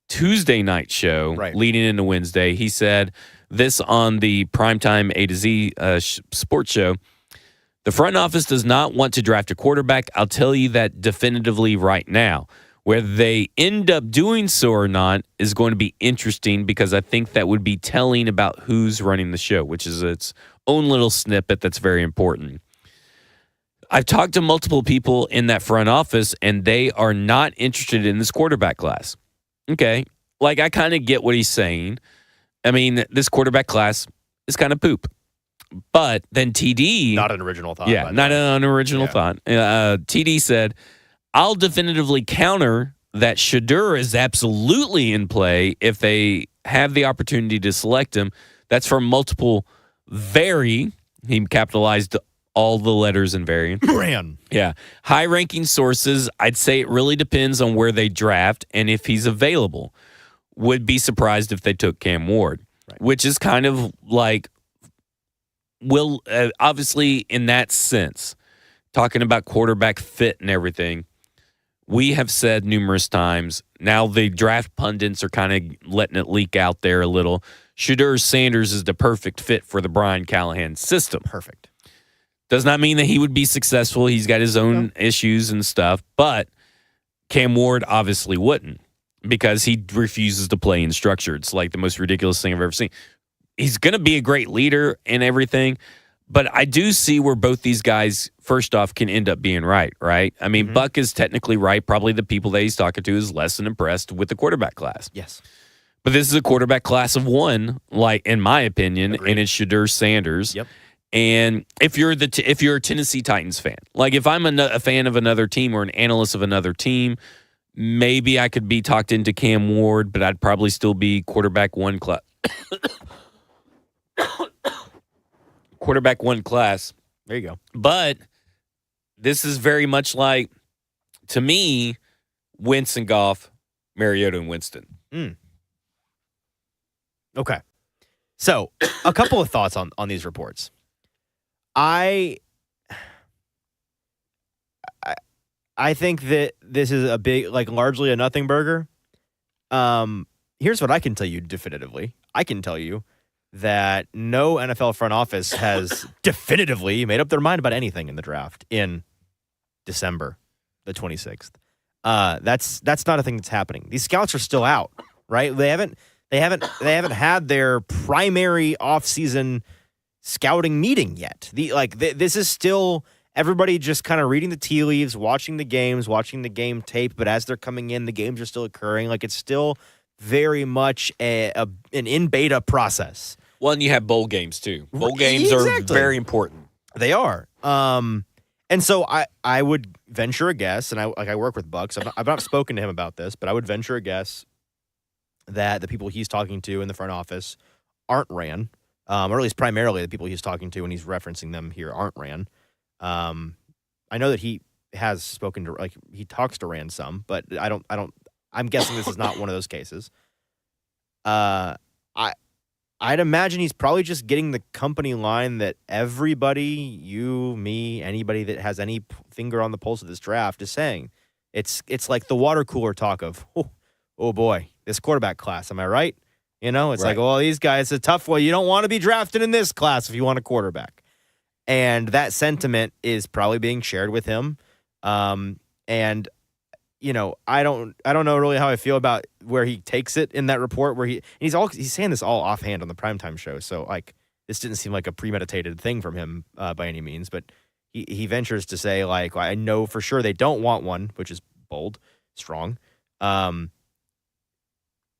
S1: Tuesday night show leading into Wednesday. He said this on the primetime AtoZ sports show. The front office does not want to draft a quarterback. I'll tell you that definitively right now. Whether they end up doing so or not is going to be interesting because I think that would be telling about who's running the show, which is its own little snippet that's very important. I've talked to multiple people in that front office, and they are not interested in this quarterback class. Okay. Like, I kind of get what he's saying. I mean, this quarterback class is kind of poop. But then TD...
S2: Not an original thought.
S1: Yeah, not an original thought. TD said, I'll definitively counter that Shedeur is absolutely in play if they have the opportunity to select him. That's from multiple he capitalized all the letters in very. Yeah. High-ranking sources, I'd say it really depends on where they draft and if he's available. Would be surprised if they took Cam Ward, which is kind of like, obviously in that sense, talking about quarterback fit and everything, we have said numerous times, now the draft pundits are kind of letting it leak out there a little. Shedeur Sanders is the perfect fit for the Brian Callahan system.
S2: Perfect.
S1: Does not mean that he would be successful. He's got his own issues and stuff, but Cam Ward obviously wouldn't because he refuses to play in structure. It's like the most ridiculous thing I've ever seen. He's going to be a great leader and everything, but I do see where both these guys, first off, can end up being right? I mean, Buck is technically right. Probably the people that he's talking to is less than impressed with the quarterback class.
S2: Yes.
S1: But this is a quarterback class of one, like in my opinion,
S2: Agreed.
S1: and it's Shedeur Sanders.
S2: Yep.
S1: And if you're a Tennessee Titans fan, like if I'm a fan of another team or an analyst of another team, maybe I could be talked into Cam Ward, but I'd probably still be quarterback one class. Quarterback one class.
S2: There you go.
S1: But this is very much like, to me, Wentz and Goff, Mariota and Winston.
S2: Okay. So, a couple of thoughts on these reports. I think that this is a big, like, largely a nothing burger. Here's what I can tell you definitively. I can tell you that no NFL front office has definitively made up their mind about anything in the draft in December the 26th. That's not a thing that's happening. These scouts are still out, right? They haven't had their primary offseason scouting meeting yet. This is still everybody just kind of reading the tea leaves, watching the games, watching the game tape, but as they're coming in, the games are still occurring. Like, it's still very much an in beta process.
S1: Well, and you have bowl games too. Bowl games are very important.
S2: They are. And so I would venture a guess, and I work with Buck, so I've not spoken to him about this, but I would venture a guess that the people he's talking to in the front office aren't ran, or at least primarily the people he's talking to when he's referencing them here aren't ran. I know that he has spoken to, like, he talks to Rand some, but I'm guessing this is not one of those cases. I'd imagine he's probably just getting the company line that everybody, you, me, anybody that has any finger on the pulse of this draft is saying. It's like the water cooler talk of, oh boy, this quarterback class, am I right? It's like, well, these guys, it's a tough one. You don't want to be drafted in this class if you want a quarterback. And that sentiment is probably being shared with him. And I don't know really how I feel about where he takes it in that report where he's saying this all offhand on the primetime show. So, like, this didn't seem like a premeditated thing from him by any means, but he ventures to say, like, I know for sure they don't want one, which is bold, strong.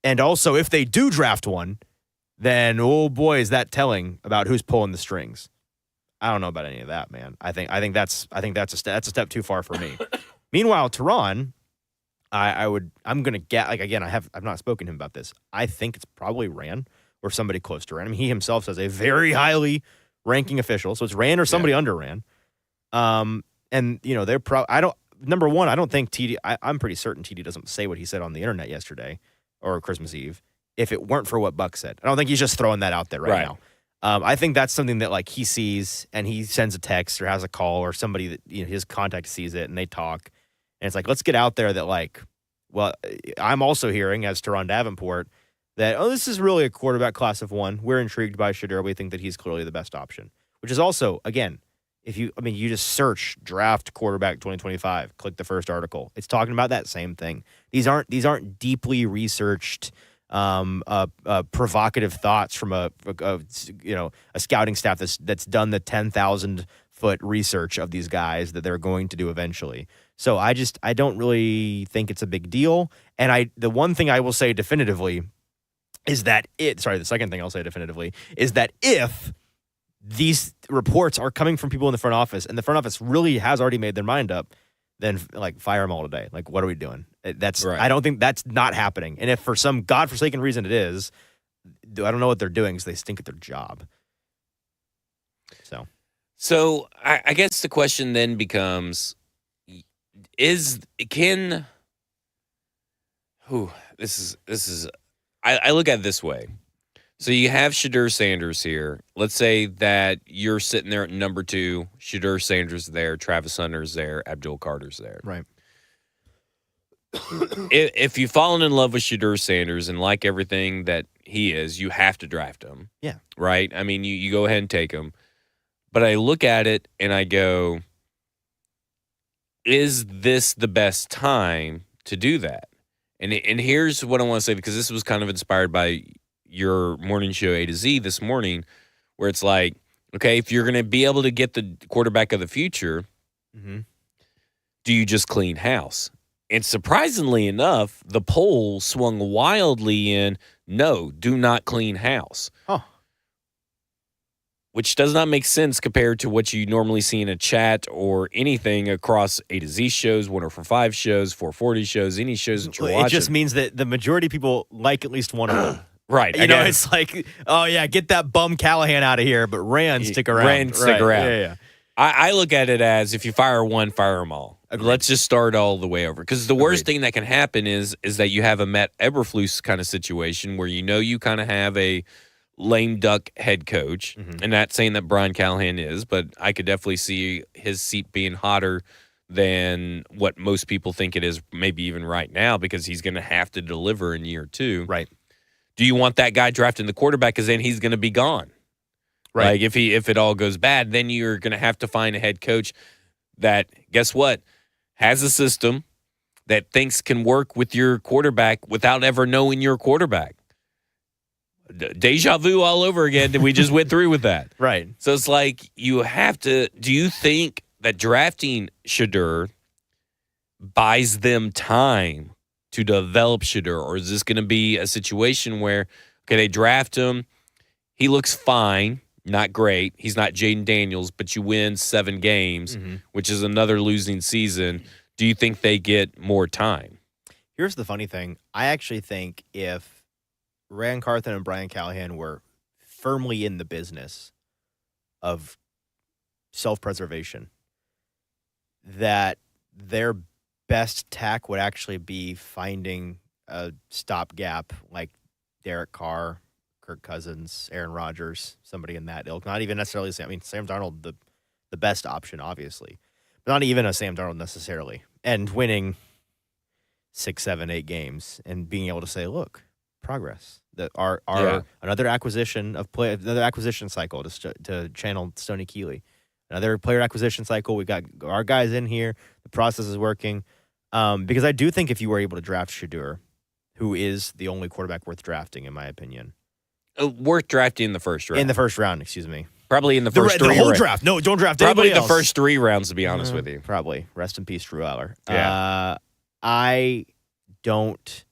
S2: And also, if they do draft one, then oh boy, is that telling about who's pulling the strings. I don't know about any of that, man. I think that's a step too far for me. Meanwhile, Tehran, I'm gonna get, like, again, I've not spoken to him about this. I think it's probably Rand or somebody close to Rand. I mean, he himself says a very highly ranking official, so it's Rand or somebody under Rand. And they're number one, I don't think TD. I'm pretty certain TD doesn't say what he said on the internet yesterday or Christmas Eve if it weren't for what Buck said. I don't think he's just throwing that out there right now. I think that's something that, like, he sees and he sends a text or has a call or somebody that his contact sees it and they talk, and it's like, let's get out there that, like, well, I'm also hearing as Teron Davenport that, this is really a quarterback class of one. We're intrigued by Shedeur. We think that he's clearly the best option, which is also, again, you just search draft quarterback 2025, click the first article. It's talking about that same thing. These aren't deeply researched, provocative thoughts from a scouting staff that's done the 10,000-foot research of these guys that they're going to do eventually. So I don't really think it's a big deal. And the one thing I will say definitively is that the second thing I'll say definitively is that if these reports are coming from people in the front office and the front office really has already made their mind up, then, like, fire them all today. Like, what are we doing? That's right. I don't think that's not happening. And if for some godforsaken reason it is, I don't know what they're doing because they stink at their job.
S1: So I guess the question then becomes, I look at it this way. So you have Shedeur Sanders here. Let's say that you're sitting there at number 2. Shedeur Sanders is there. Travis Hunter's there. Abdul Carter's there.
S2: Right.
S1: If you've fallen in love with Shedeur Sanders and like everything that he is, you have to draft him.
S2: Yeah.
S1: Right? I mean, you go ahead and take him. But I look at it and I go, is this the best time to do that? And here's what I want to say, because this was kind of inspired by your morning show AtoZ this morning, where it's like, okay, if you're going to be able to get the quarterback of the future, do you just clean house? And surprisingly enough, the poll swung wildly in, no, do not clean house.
S2: Huh.
S1: Which does not make sense compared to what you normally see in a chat or anything across AtoZ shows, 104.5 shows, 440 shows, any shows that you're watching.
S2: It just means that the majority of people like at least one of them.
S1: Right.
S2: It's like, oh, yeah, get that bum Callahan out of here, but Rand, stick around.
S1: Rand, stick around.
S2: Yeah.
S1: I look at it as, if you fire one, fire them all.
S2: Agreed.
S1: Let's just start all the way over. Because the worst thing that can happen is that you have a Matt Eberflus kind of situation where you kind of have a lame duck head coach. And not saying that Brian Callahan is, but I could definitely see his seat being hotter than what most people think it is, maybe even right now, because he's going to have to deliver in year 2.
S2: Right.
S1: Do you want that guy drafting the quarterback? Because then he's going to be gone. Right. Like, if it all goes bad, then you're going to have to find a head coach that, guess what, has a system that thinks can work with your quarterback without ever knowing your quarterback. Deja vu all over again. We just went through with that.
S2: Right.
S1: So it's like, you have to. Do you think that drafting Shedeur buys them time to develop Shedeur, or is this going to be a situation where, okay, they draft him, he looks fine, not great, he's not Jaden Daniels, but you win 7 games, which is another losing season. Do you think they get more time?
S2: Here's the funny thing. I actually think if Rand Carthen and Brian Callahan were firmly in the business of self-preservation, that their best tack would actually be finding a stopgap like Derek Carr, Kirk Cousins, Aaron Rodgers, somebody in that ilk. Not even necessarily Sam Darnold, the best option, obviously, but not even a Sam Darnold necessarily. And winning 6, 7, 8 games and being able to say, look, progress. That our another acquisition cycle to channel Stoney Keeley. Another player acquisition cycle. We got our guys in here. The process is working. Because I do think if you were able to draft Shedeur, who is the only quarterback worth drafting, in my opinion.
S1: Worth drafting in the first round.
S2: In the first round, excuse me.
S1: Probably in the first 3
S2: rounds. The whole draft. No, don't draft
S1: probably
S2: anybody else.
S1: The first 3 rounds, to be honest with you.
S2: Probably. Rest in peace, Drew Aller.
S1: Yeah.
S2: I don't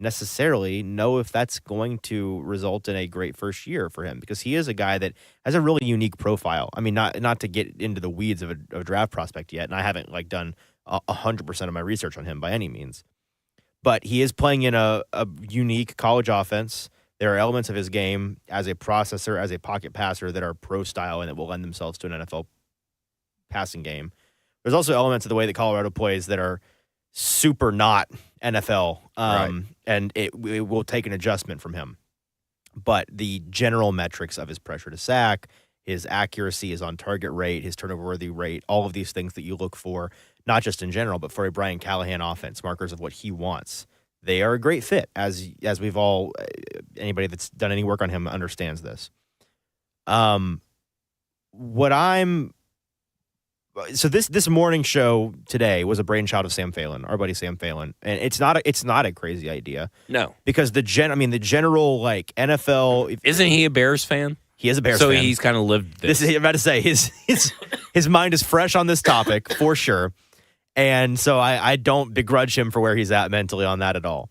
S2: necessarily know if that's going to result in a great first year for him, because he is a guy that has a really unique profile. I mean, not to get into the weeds of a draft prospect yet, and I haven't done 100% of my research on him by any means, but he is playing in a unique college offense. There are elements of his game as a processor, as a pocket passer, that are pro style and that will lend themselves to an NFL passing game. There's also elements of the way that Colorado plays that are super not NFL, and it will take an adjustment from him. But the general metrics of his pressure to sack, his accuracy, his on-target rate, his turnover-worthy rate, all of these things that you look for, not just in general, but for a Brian Callahan offense, markers of what he wants, they are a great fit, as we've all, anybody that's done any work on him understands this. So this morning show today was a brainchild of Sam Phelan, our buddy Sam Phelan, and it's not a crazy idea.
S1: No,
S2: because the general NFL.
S1: Isn't he a Bears fan?
S2: He is a Bears fan. So
S1: he's kind of lived this.
S2: I'm about to say his mind is fresh on this topic for sure, and so I don't begrudge him for where he's at mentally on that at all.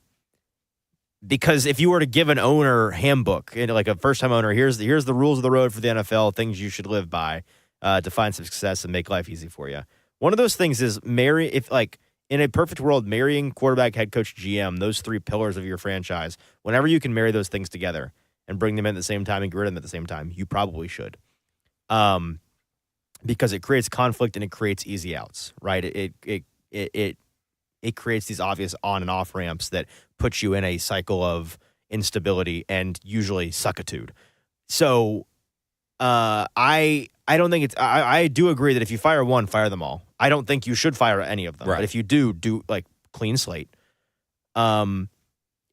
S2: Because if you were to give an owner handbook, like a first time owner, here's the rules of the road for the NFL, things you should live by. To find some success and make life easy for you. One of those things is in a perfect world, marrying quarterback, head coach, GM, those three pillars of your franchise, whenever you can marry those things together and bring them in at the same time and get rid of them at the same time, you probably should. Because it creates conflict and it creates easy outs, right? It creates these obvious on and off ramps that put you in a cycle of instability and usually suckitude. So I don't think it's. I do agree that if you fire one, fire them all. I don't think you should fire any of them. Right. But if you do clean slate. And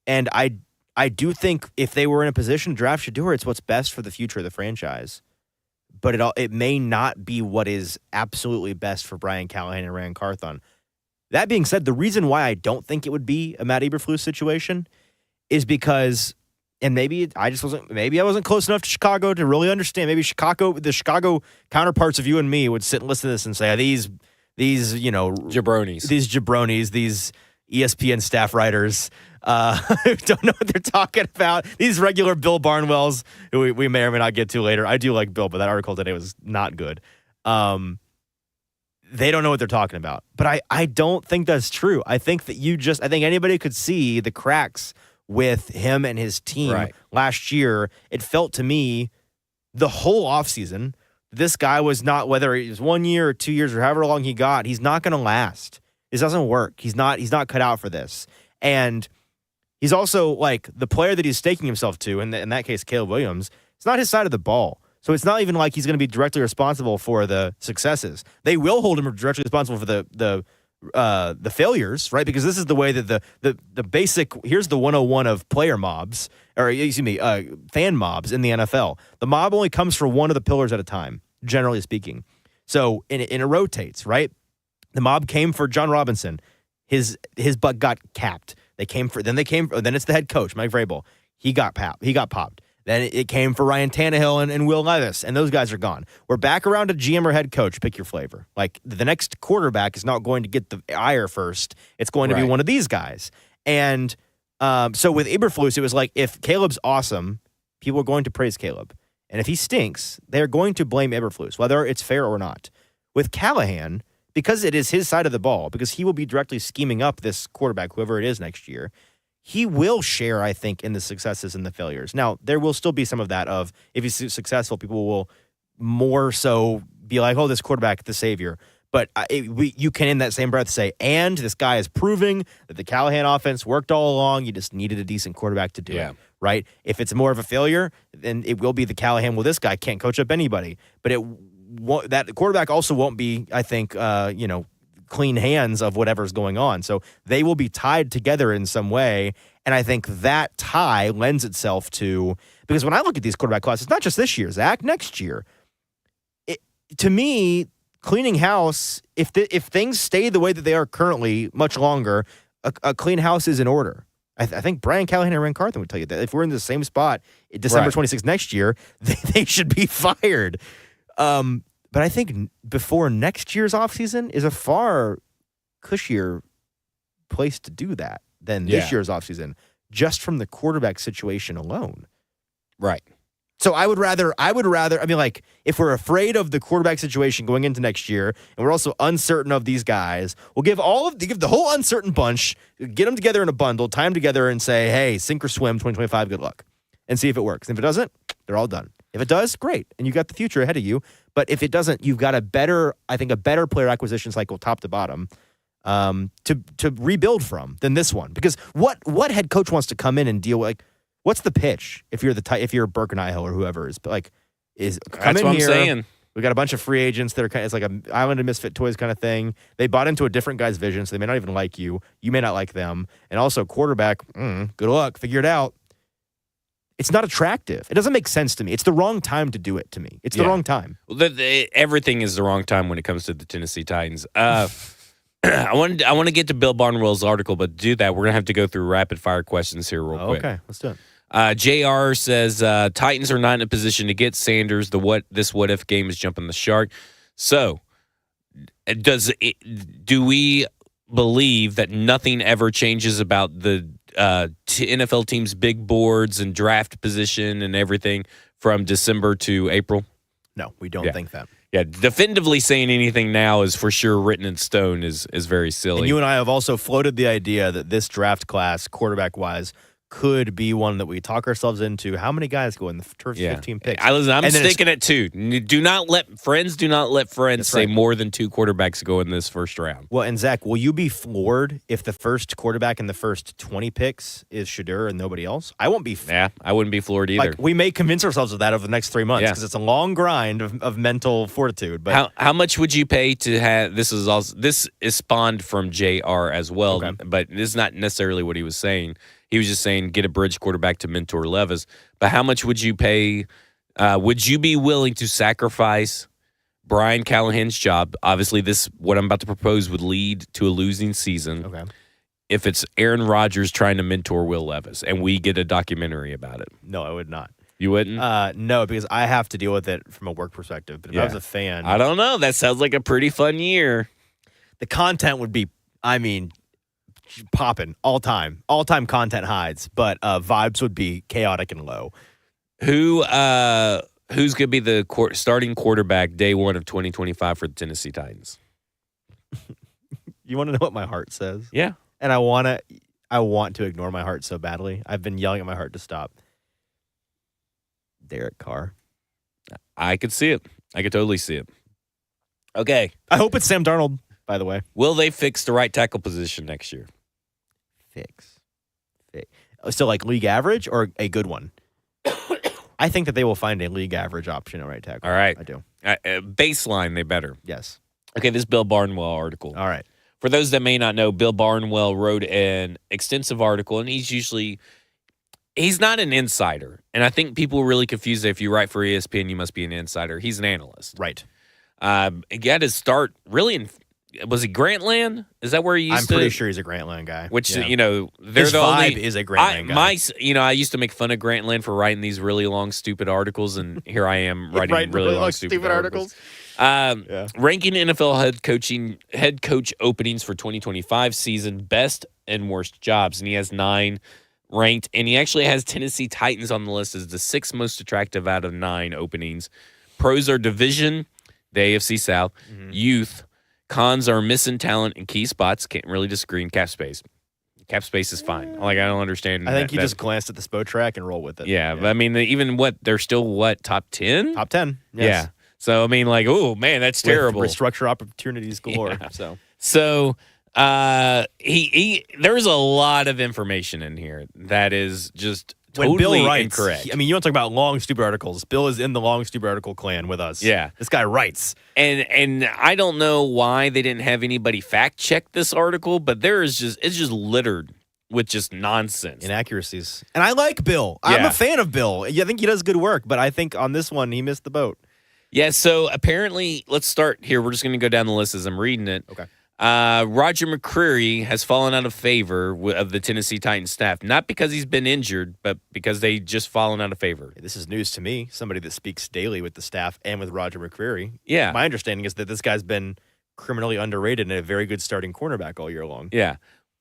S2: I do think if they were in a position to draft Shedeur, it's what's best for the future of the franchise. But it may not be what is absolutely best for Brian Callahan and Ryan Carthon. That being said, the reason why I don't think it would be a Matt Eberflus situation is because. And maybe I wasn't close enough to Chicago to really understand. Maybe the Chicago counterparts of you and me would sit and listen to this and say, these
S1: jabronis,
S2: these ESPN staff writers who don't know what they're talking about. These regular Bill Barnwells who we may or may not get to later. I do like Bill, but that article today was not good. They don't know what they're talking about. But I don't think that's true. I think anybody could see the cracks with him and his team last year. It felt to me the whole offseason, this guy was not, whether it was 1 year or 2 years or however long he got, he's not going to last. This doesn't work. He's not cut out for this. And he's also the player that he's staking himself to, in that case, Caleb Williams, it's not his side of the ball. So it's not even like he's going to be directly responsible for the successes. They will hold him directly responsible for the failures, right? Because this is the way that the basic, here's the 101 of player mobs, or fan mobs in the NFL. The mob only comes for one of the pillars at a time, generally speaking. So it rotates, right? The mob came for John Robinson. His butt got capped. Then it's the head coach, Mike Vrabel. He got popped. Then it came for Ryan Tannehill and Will Levis, and those guys are gone. We're back around to GM or head coach. Pick your flavor. The next quarterback is not going to get the ire first. It's going to be one of these guys. And so with Eberflus, it was if Caleb's awesome, people are going to praise Caleb. And if he stinks, they're going to blame Eberflus, whether it's fair or not. With Callahan, because it is his side of the ball, because he will be directly scheming up this quarterback, whoever it is next year, he will share, I think, in the successes and the failures. Now, there will still be some of that of, if he's successful, people will more so be like, this quarterback, the savior. But you can, in that same breath, say, and this guy is proving that the Callahan offense worked all along. You just needed a decent quarterback to do it, right? If it's more of a failure, then it will be the Callahan, this guy can't coach up anybody. But that quarterback also won't be, I think, clean hands of whatever's going on. So they will be tied together in some way. And I think that tie lends itself to, because when I look at these quarterback classes, not just this year, Zach, next year, to me, cleaning house, if things stay the way that they are currently much longer, a clean house is in order. I think Brian Callahan and Ryan Carthon would tell you that if we're in the same spot December 26th next year, they should be fired. But I think before next year's offseason is a far cushier place to do that than this year's offseason. just from the quarterback situation alone.
S1: Right.
S2: So I would rather, I mean, like, if we're afraid of the quarterback situation going into next year, and we're also uncertain of these guys, we'll give the whole uncertain bunch, get them together in a bundle, tie them together, and say, hey, sink or swim, 2025, good luck, and see if it works. And if it doesn't, they're all done. If it does, great, and you got the future ahead of you. But if it doesn't, you've got a better player acquisition cycle, top to bottom, to rebuild from than this one. Because what head coach wants to come in and deal with? Like, what's the pitch if you're if you're Birkenau or whoever is? But like, come
S1: That's
S2: in
S1: what I'm
S2: here.
S1: saying.
S2: We got a bunch of free agents that are it's like an island of misfit toys kind of thing. They bought into a different guy's vision, so they may not even like you. You may not like them. And also, quarterback, good luck, figure it out. It's not attractive. It doesn't make sense to me. It's the wrong time to do it to me. It's the wrong time.
S1: Well, everything is the wrong time when it comes to the Tennessee Titans. I want to get to Bill Barnwell's article, but to do that, we're going to have to go through rapid fire questions here real quick.
S2: Okay, let's do it.
S1: JR says Titans are not in a position to get Sanders. This what if game is jumping the shark. So, do we believe that nothing ever changes about the NFL teams' big boards and draft position and everything from December to April?
S2: No, we don't think that.
S1: Yeah, definitively saying anything now is for sure written in stone is very silly.
S2: And you and I have also floated the idea that this draft class, quarterback-wise, could be one that we talk ourselves into. How many guys go in the first 15 picks?
S1: I'm sticking at 2. Do not let friends say more than 2 quarterbacks go in this first round.
S2: Well, and Zach, will you be floored if the first quarterback in the first 20 picks is Shedeur and nobody else? I won't be.
S1: I wouldn't be floored either.
S2: Like, we may convince ourselves of that over the next 3 months because it's a long grind of mental fortitude. But
S1: how much would you pay to have this is spawned from JR as well, but this is not necessarily what he was saying. He was just saying get a bridge quarterback to mentor Levis. But how much would you pay? Would you be willing to sacrifice Brian Callahan's job? Obviously, what I'm about to propose would lead to a losing season.
S2: Okay.
S1: If it's Aaron Rodgers trying to mentor Will Levis and we get a documentary about it.
S2: No, I would not.
S1: You wouldn't?
S2: No, because I have to deal with it from a work perspective. But if I was a fan,
S1: I don't know. That sounds like a pretty fun year.
S2: The content would be, popping all time content hides, but vibes would be chaotic and low.
S1: Who's going to be the starting quarterback day 1 of 2025 for the Tennessee Titans?
S2: You want to know what my heart says?
S1: Yeah.
S2: And I want to ignore my heart so badly. I've been yelling at my heart to stop. Derek Carr.
S1: I could see it. I could totally see it. Okay.
S2: I hope it's Sam Darnold, by the way.
S1: Will they fix the right tackle position next year?
S2: Fix. So like league average or a good one? I think that they will find a league average option at right tackle.
S1: All right.
S2: I do.
S1: Baseline, they better.
S2: Yes.
S1: Okay, this Bill Barnwell article.
S2: All right.
S1: For those that may not know, Bill Barnwell wrote an extensive article, and he's not an insider. And I think people are really confused that if you write for ESPN, you must be an insider. He's an analyst.
S2: Right.
S1: He got his start really was he Grantland? Is that where he used to?
S2: I'm pretty sure he's a Grantland guy.
S1: Which, they're
S2: his
S1: the
S2: vibe
S1: only,
S2: is a Grantland guy.
S1: I used to make fun of Grantland for writing these really long, stupid articles, and here I am writing really long, stupid articles. Ranking NFL head coach openings for 2025 season, best and worst jobs, and he has 9 ranked, and he actually has Tennessee Titans on the list as the 6th most attractive out of 9 openings. Pros are division, the AFC South, youth. Cons are missing talent in key spots. Can't really disagree. In cap space. Cap space is fine. Like, I don't understand.
S2: I think you just glanced at the SPO track and roll with it.
S1: Yeah. But I mean, they're still top 10?
S2: Top 10. Yes.
S1: Yeah. So, I mean, like, oh, man, that's terrible.
S2: With restructure opportunities galore.
S1: Yeah. So there's a lot of information in here that is just totally
S2: when Bill writes,
S1: incorrect.
S2: You want to talk about long, stupid articles. Bill is in the long, stupid article clan with us.
S1: Yeah.
S2: This guy writes.
S1: And I don't know why they didn't have anybody fact check this article, but it's just littered with just nonsense.
S2: Inaccuracies. And I like Bill. I'm a fan of Bill. I think he does good work, but I think on this one, he missed the boat.
S1: Yeah, so apparently, let's start here. We're just going to go down the list as I'm reading it.
S2: Okay.
S1: Roger McCreary has fallen out of favor of the Tennessee Titans staff, not because he's been injured, but because they just fallen out of favor.
S2: This is news to me, somebody that speaks daily with the staff and with Roger McCreary.
S1: Yeah.
S2: My understanding is that this guy's been criminally underrated and a very good starting cornerback all year long.
S1: Yeah.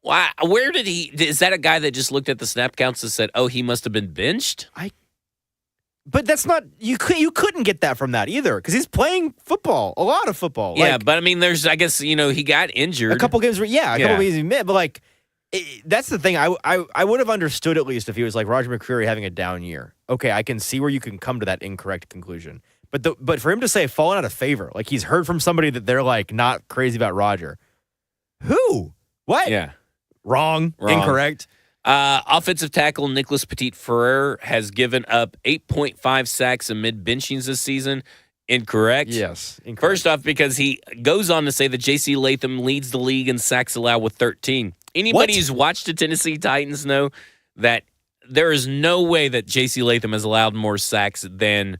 S1: Why? Where did he? Is that a guy that just looked at the snap counts and said, "Oh, he must have been benched"?
S2: But that's not you. You couldn't get that from that either because he's playing football, a lot of football.
S1: Yeah,
S2: Like,
S1: but I mean, there's. I guess he got injured
S2: a couple games. A couple games he missed. But like, that's the thing. I would have understood at least if he was like Roger McCreary having a down year. Okay, I can see where you can come to that incorrect conclusion. But for him to say fallen out of favor, like he's heard from somebody that they're like not crazy about Roger. Who? What?
S1: Yeah.
S2: Wrong. Incorrect.
S1: Offensive tackle Nicholas Petit-Frere has given up 8.5 sacks amid benchings this season. Incorrect.
S2: Yes. Incorrect.
S1: First off, because he goes on to say that J.C. Latham leads the league in sacks allowed with 13. Anybody who's watched the Tennessee Titans know that there is no way that J.C. Latham has allowed more sacks than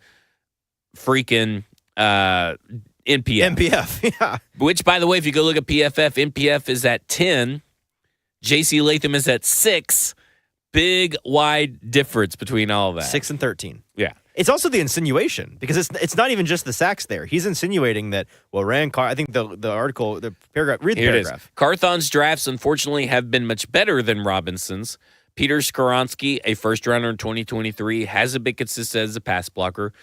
S1: freaking NPF.
S2: NPF, yeah.
S1: Which, by the way, if you go look at PFF, NPF is at 10. J.C. Latham is at 6. Big, wide difference between all of that.
S2: 6 and 13.
S1: Yeah.
S2: It's also the insinuation because it's not even just the sacks there. He's insinuating that, I think the article, the paragraph, read the
S1: Here
S2: paragraph.
S1: It is. Carthon's drafts, unfortunately, have been much better than Robinson's. Peter Skoronski, a first-rounder in 2023, hasn't been consistent as a pass blocker.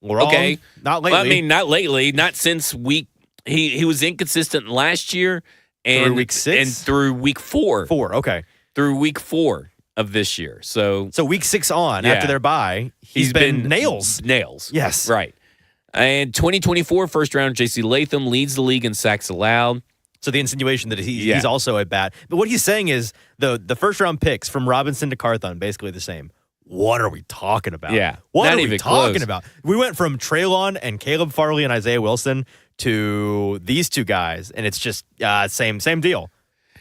S2: Wrong.
S1: Okay.
S2: Not lately.
S1: Well, I mean, not lately. Not since he was inconsistent last year. And,
S2: through week 6?
S1: And through week 4.
S2: 4, okay.
S1: Through week 4 of this year. So
S2: week 6 on, after their bye, he's been nails.
S1: Nails.
S2: Yes.
S1: Right. And 2024 first round, J.C. Latham leads the league in sacks allowed.
S2: So the insinuation that he's also a bad. But what he's saying is the first round picks from Robinson to Carthon, basically the same. What are we talking about?
S1: Yeah.
S2: What
S1: not
S2: are
S1: even
S2: we talking
S1: close.
S2: about? We went from Treylon and Caleb Farley and Isaiah Wilson to these two guys, and it's just same deal.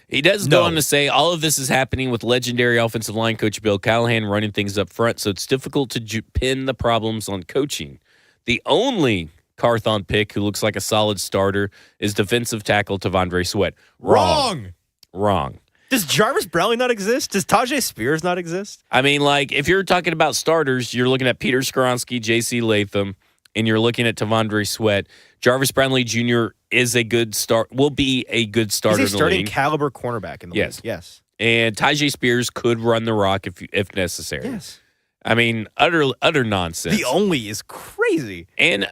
S1: He does go on to say all of this is happening with legendary offensive line coach Bill Callahan running things up front, so it's difficult to pin the problems on coaching. The only Carthon pick who looks like a solid starter is defensive tackle Tavondre Sweat. Wrong.
S2: Does Jarvis Brownlee not exist? Does Tajay Spears not exist?
S1: I mean, like, if you're talking about starters, you're looking at Peter Skoronski, J.C. Latham, and you're looking at Tavondre Sweat. Jarvis Brownlee Jr. is a good start. Will be a good starter
S2: He's a
S1: in the
S2: starting
S1: league.
S2: caliber cornerback in the league. Yes.
S1: And Tajay Spears could run the rock if necessary.
S2: Yes.
S1: I mean, utter nonsense.
S2: The only is crazy.
S1: And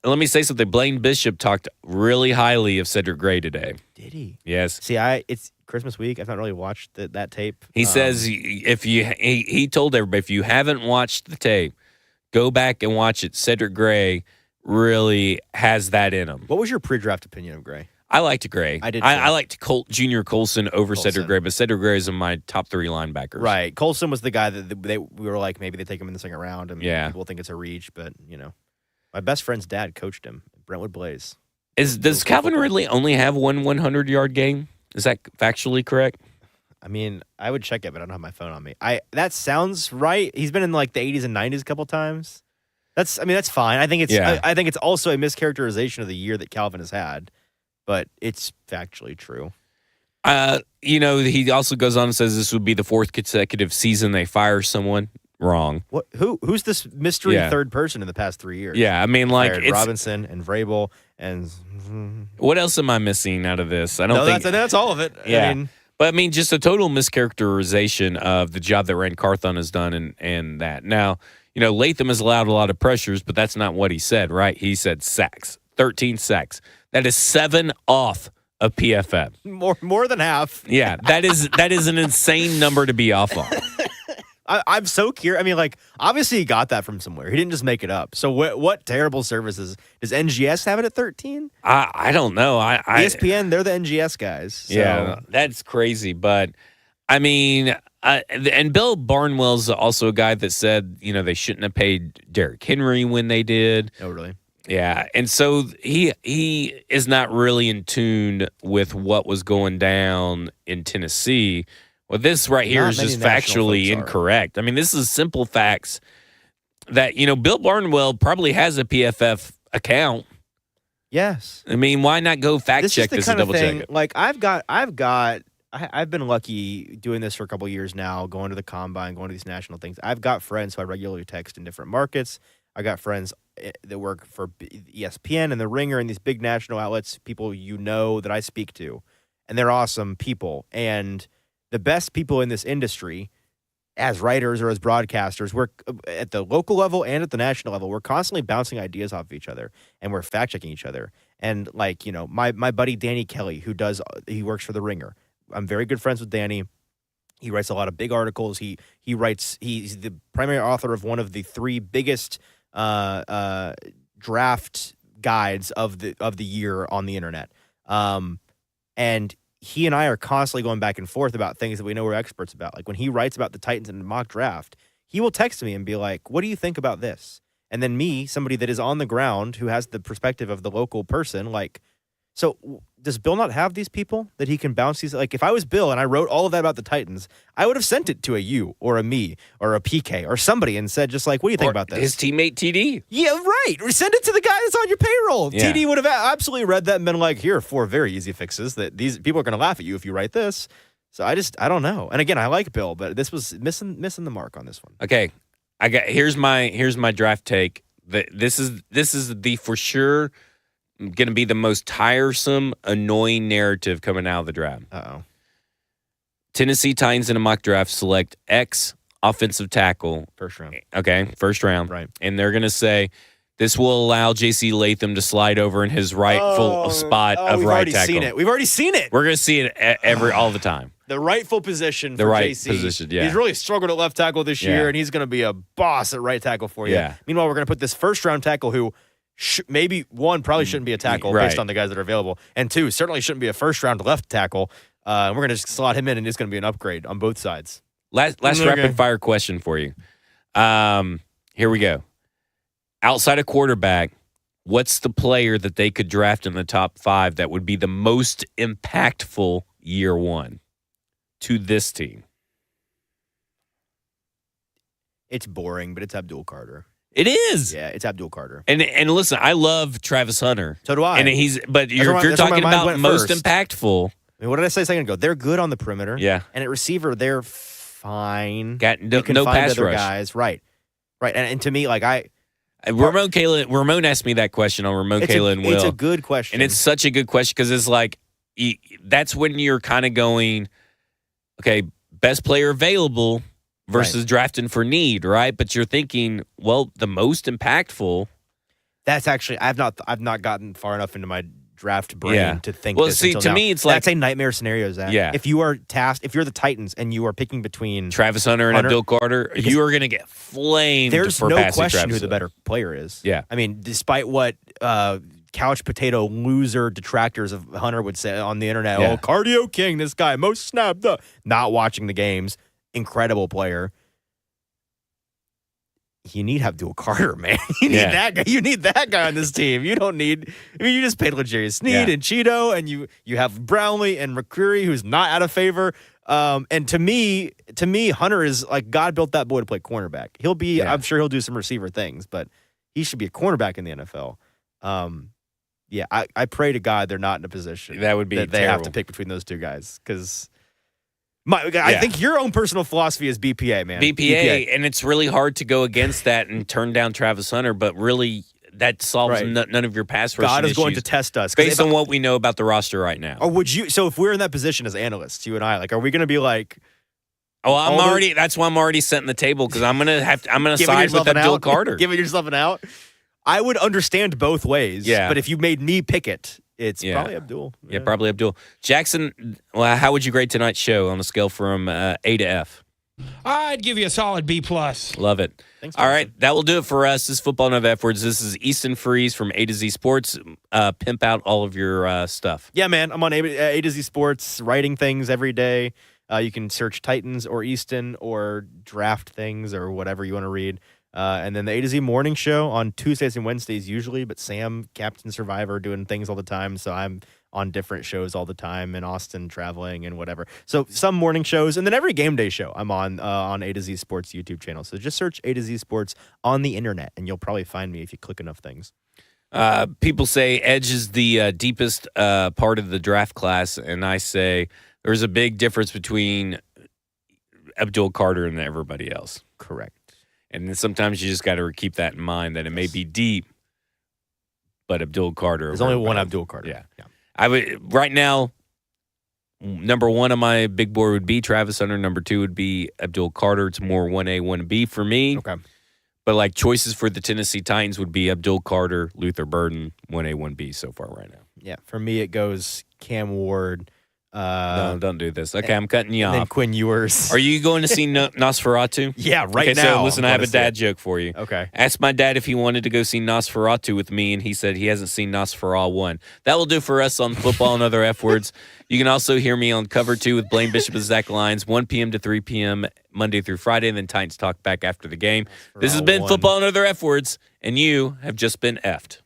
S1: let me say something. Blaine Bishop talked really highly of Cedric Gray today.
S2: Did he?
S1: Yes.
S2: See, it's Christmas week. I've not really watched that tape.
S1: He says he told everybody, if you haven't watched the tape, go back and watch it. Cedric Gray really has that in him.
S2: What was your pre-draft opinion of Gray?
S1: I liked Gray.
S2: I did.
S1: I liked Junior Colson over Cedric Gray, but Cedric Gray is in my top 3 linebackers.
S2: Right. Colson was the guy that we were like, maybe they take him in the second round, and people think it's a reach, but my best friend's dad coached him, Brentwood Blaze.
S1: Does Calvin Ridley only have one 100-yard game? Is that factually correct?
S2: I mean, I would check it, but I don't have my phone on me. That sounds right. He's been in like the 80s and 90s a couple times. That's fine. I think it's I think it's also a mischaracterization of the year that Calvin has had, but it's factually true.
S1: He also goes on and says this would be the 4th consecutive season they fire someone. Wrong.
S2: What? Who's this mystery third person in the past 3 years?
S1: Yeah, I mean, like it's
S2: Robinson and Vrabel and.
S1: What else am I missing out of this? I don't think
S2: that's all of it.
S1: Yeah. But I mean, just a total mischaracterization of the job that Rand Carthon has done and that. Now, Latham has allowed a lot of pressures, but that's not what he said, right? He said sacks, 13 sacks. That is 7 off of PFF.
S2: More than half.
S1: Yeah, that is an insane number to be off on.
S2: I'm so curious. I mean, like, obviously he got that from somewhere. He didn't just make it up. So what terrible services? Does NGS have it at 13?
S1: I don't know.
S2: ESPN, they're the NGS guys. So.
S1: Yeah, that's crazy. But, I mean, and Bill Barnwell's also a guy that said, they shouldn't have paid Derrick Henry when they did.
S2: Oh, really?
S1: Yeah, and so he is not really in tune with what was going down in Tennessee. Well, this right here is just factually incorrect. I mean, this is simple facts that, Bill Barnwell probably has a PFF account.
S2: Yes.
S1: I mean, why not go fact check this and double check it?
S2: Like, I've been lucky doing this for a couple of years now, going to the combine, going to these national things. I've got friends who I regularly text in different markets. I got friends that work for ESPN and The Ringer and these big national outlets, people that I speak to, and they're awesome people. And the best people in this industry, as writers or as broadcasters, we're at the local level and at the national level, we're constantly bouncing ideas off of each other, and we're fact checking each other. And like, my buddy Danny Kelly, he works for The Ringer. I'm very good friends with Danny. He writes a lot of big articles. He's the primary author of one of the 3 biggest draft guides of the year on the internet. And he and I are constantly going back and forth about things that we know we're experts about. Like when he writes about the Titans in the mock draft, he will text me and be like, "What do you think about this?" And then me, somebody that is on the ground who has the perspective of the local person, like, so does Bill not have these people that he can bounce these? Like, if I was Bill and I wrote all of that about the Titans, I would have sent it to a you or a me or a PK or somebody and said, just like, what do you think about this?
S1: His teammate TD.
S2: Yeah, right. Or send it to the guy that's on your payroll.
S1: Yeah.
S2: TD would have absolutely read that and been like, here are 4 very easy fixes that these people are going to laugh at you if you write this. So I don't know. And again, I like Bill, but this was missing the mark on this one.
S1: Okay, here's my draft take. This is the for sure going to be the most tiresome, annoying narrative coming out of the draft.
S2: Uh-oh.
S1: Tennessee Titans in a mock draft select X offensive tackle.
S2: First round.
S1: Okay, first round.
S2: Right.
S1: And they're going to say, this will allow J.C. Latham to slide over in his rightful spot of right tackle.
S2: We've already seen it.
S1: We're going to see it all the time.
S2: The rightful position
S1: The
S2: for
S1: right
S2: JC.
S1: position, yeah.
S2: He's really struggled at left tackle this year, and he's going to be a boss at right tackle for you.
S1: Yeah.
S2: Meanwhile, we're going to put this first-round tackle who maybe, 1, probably shouldn't be a tackle
S1: Right.
S2: based on the guys that are available, and 2, certainly shouldn't be a first-round left tackle. We're going to just slot him in, and it's going to be an upgrade on both sides.
S1: Last
S2: Okay.
S1: rapid-fire question for you. Here we go. Outside of quarterback, what's the player that they could draft in the top 5 that would be the most impactful year 1 to this team?
S2: It's boring, but it's Abdul Carter.
S1: It is.
S2: Yeah, it's Abdul Carter.
S1: And listen, I love Travis Hunter.
S2: So do I.
S1: And but if you're
S2: that's where
S1: talking
S2: my mind
S1: about
S2: went
S1: most
S2: first.
S1: impactful.
S2: I mean, what did I say a second ago? They're good on the perimeter.
S1: Yeah.
S2: And at receiver, they're fine.
S1: Got
S2: You can
S1: no
S2: find
S1: pass
S2: other
S1: rush.
S2: guys. Right. And to me, like
S1: Ramon asked me that question on Ramon Kayla and Will.
S2: It's a good question.
S1: And it's such a good question because it's like, that's when you're kind of going, okay, best player available versus drafting for need, right? But you're thinking, well, the most impactful.
S2: That's actually I've not gotten far enough into my draft brain to think.
S1: Well,
S2: this
S1: see,
S2: until
S1: to
S2: now.
S1: me, it's like
S2: that's a nightmare scenario, Zach.
S1: Yeah.
S2: If you are if you're the Titans and you are picking between
S1: Travis Hunter and Abdul Carter, you are going to get flamed.
S2: there's
S1: for
S2: no
S1: passing
S2: question
S1: Travis
S2: who the better player is.
S1: Yeah.
S2: I mean, despite what couch potato loser detractors of Hunter would say on the internet,
S1: Yeah.
S2: oh, cardio king, this guy most snapped up, not watching the games, incredible player. You need Abdul Carter, man. You need that guy. You need that guy on this team. You don't need. I mean, you just paid L'Jarius Sneed and Cheeto, and you have Brownlee and McCreary, who's not out of favor. And to me, Hunter is like God built that boy to play cornerback. He'll be.
S1: Yeah.
S2: I'm sure he'll do some receiver things, but he should be a cornerback in the NFL. Yeah, I pray to God they're not in a position
S1: That would be
S2: that they
S1: terrible.
S2: have to pick between those two guys because. I think your own personal philosophy is BPA, man.
S1: BPA, and it's really hard to go against that and turn down Travis Hunter, but really that solves none of your pass rushing
S2: God is going
S1: issues
S2: to test us
S1: based on what we know about the roster right now.
S2: Or would you? So if we're in that position as analysts, you and I, like, are we going to be like?
S1: Oh, that's why I'm already setting the table because I'm gonna side with Abdul Carter.
S2: Giving yourself an out. I would understand both ways.
S1: Yeah.
S2: But if you made me pick it, it's probably Abdul.
S1: Yeah, probably Abdul. Jackson, well, how would you grade tonight's show on a scale from A to F?
S3: I'd give you a solid B+.
S1: Love it.
S2: Thanks,
S1: all right, that will do it for us. This is Football No F Words. This is Easton Freeze from AtoZ Sports. Pimp out all of your stuff.
S2: Yeah, man. I'm on AtoZ Sports, writing things every day. You can search Titans or Easton or draft things or whatever you want to read. And then the AtoZ morning show on Tuesdays and Wednesdays usually, but Sam, Captain Survivor, doing things all the time. So I'm on different shows all the time in Austin, traveling and whatever. So some morning shows, and then every game day show I'm on AtoZ Sports YouTube channel. So just search AtoZ Sports on the internet, and you'll probably find me if you click enough things.
S1: People say Edge is the deepest part of the draft class, and I say there's a big difference between Abdul Carter and everybody else.
S2: Correct.
S1: And then sometimes you just got to keep that in mind that it may be deep, but Abdul Carter.
S2: There's only one Abdul Carter.
S1: Yeah. I would right now. Number 1 on my big board would be Travis Hunter. Number 2 would be Abdul Carter. It's more 1A, 1B for me.
S2: Okay.
S1: But like choices for the Tennessee Titans would be Abdul Carter, Luther Burden, 1A, 1B so far right now.
S2: Yeah, for me it goes Cam Ward.
S1: No, don't do this. Okay, I'm cutting you
S2: And then
S1: off.
S2: Quinn Ewers.
S1: Are you going to see Nosferatu?
S2: Yeah, right
S1: okay,
S2: now.
S1: so listen, I
S2: I'm
S1: have a
S2: gonna see
S1: dad
S2: it.
S1: joke for you.
S2: Okay.
S1: Asked my dad if he wanted to go see Nosferatu with me, and he said he hasn't seen Nosferatu 1. That will do for us on Football and Other F Words. You can also hear me on Cover 2 with Blaine Bishop and Zach Lyons, 1 p.m. to 3 p.m. Monday through Friday, and then Titans Talk back after the game. This has been
S2: 1.
S1: Football and Other F Words, and you have just been effed.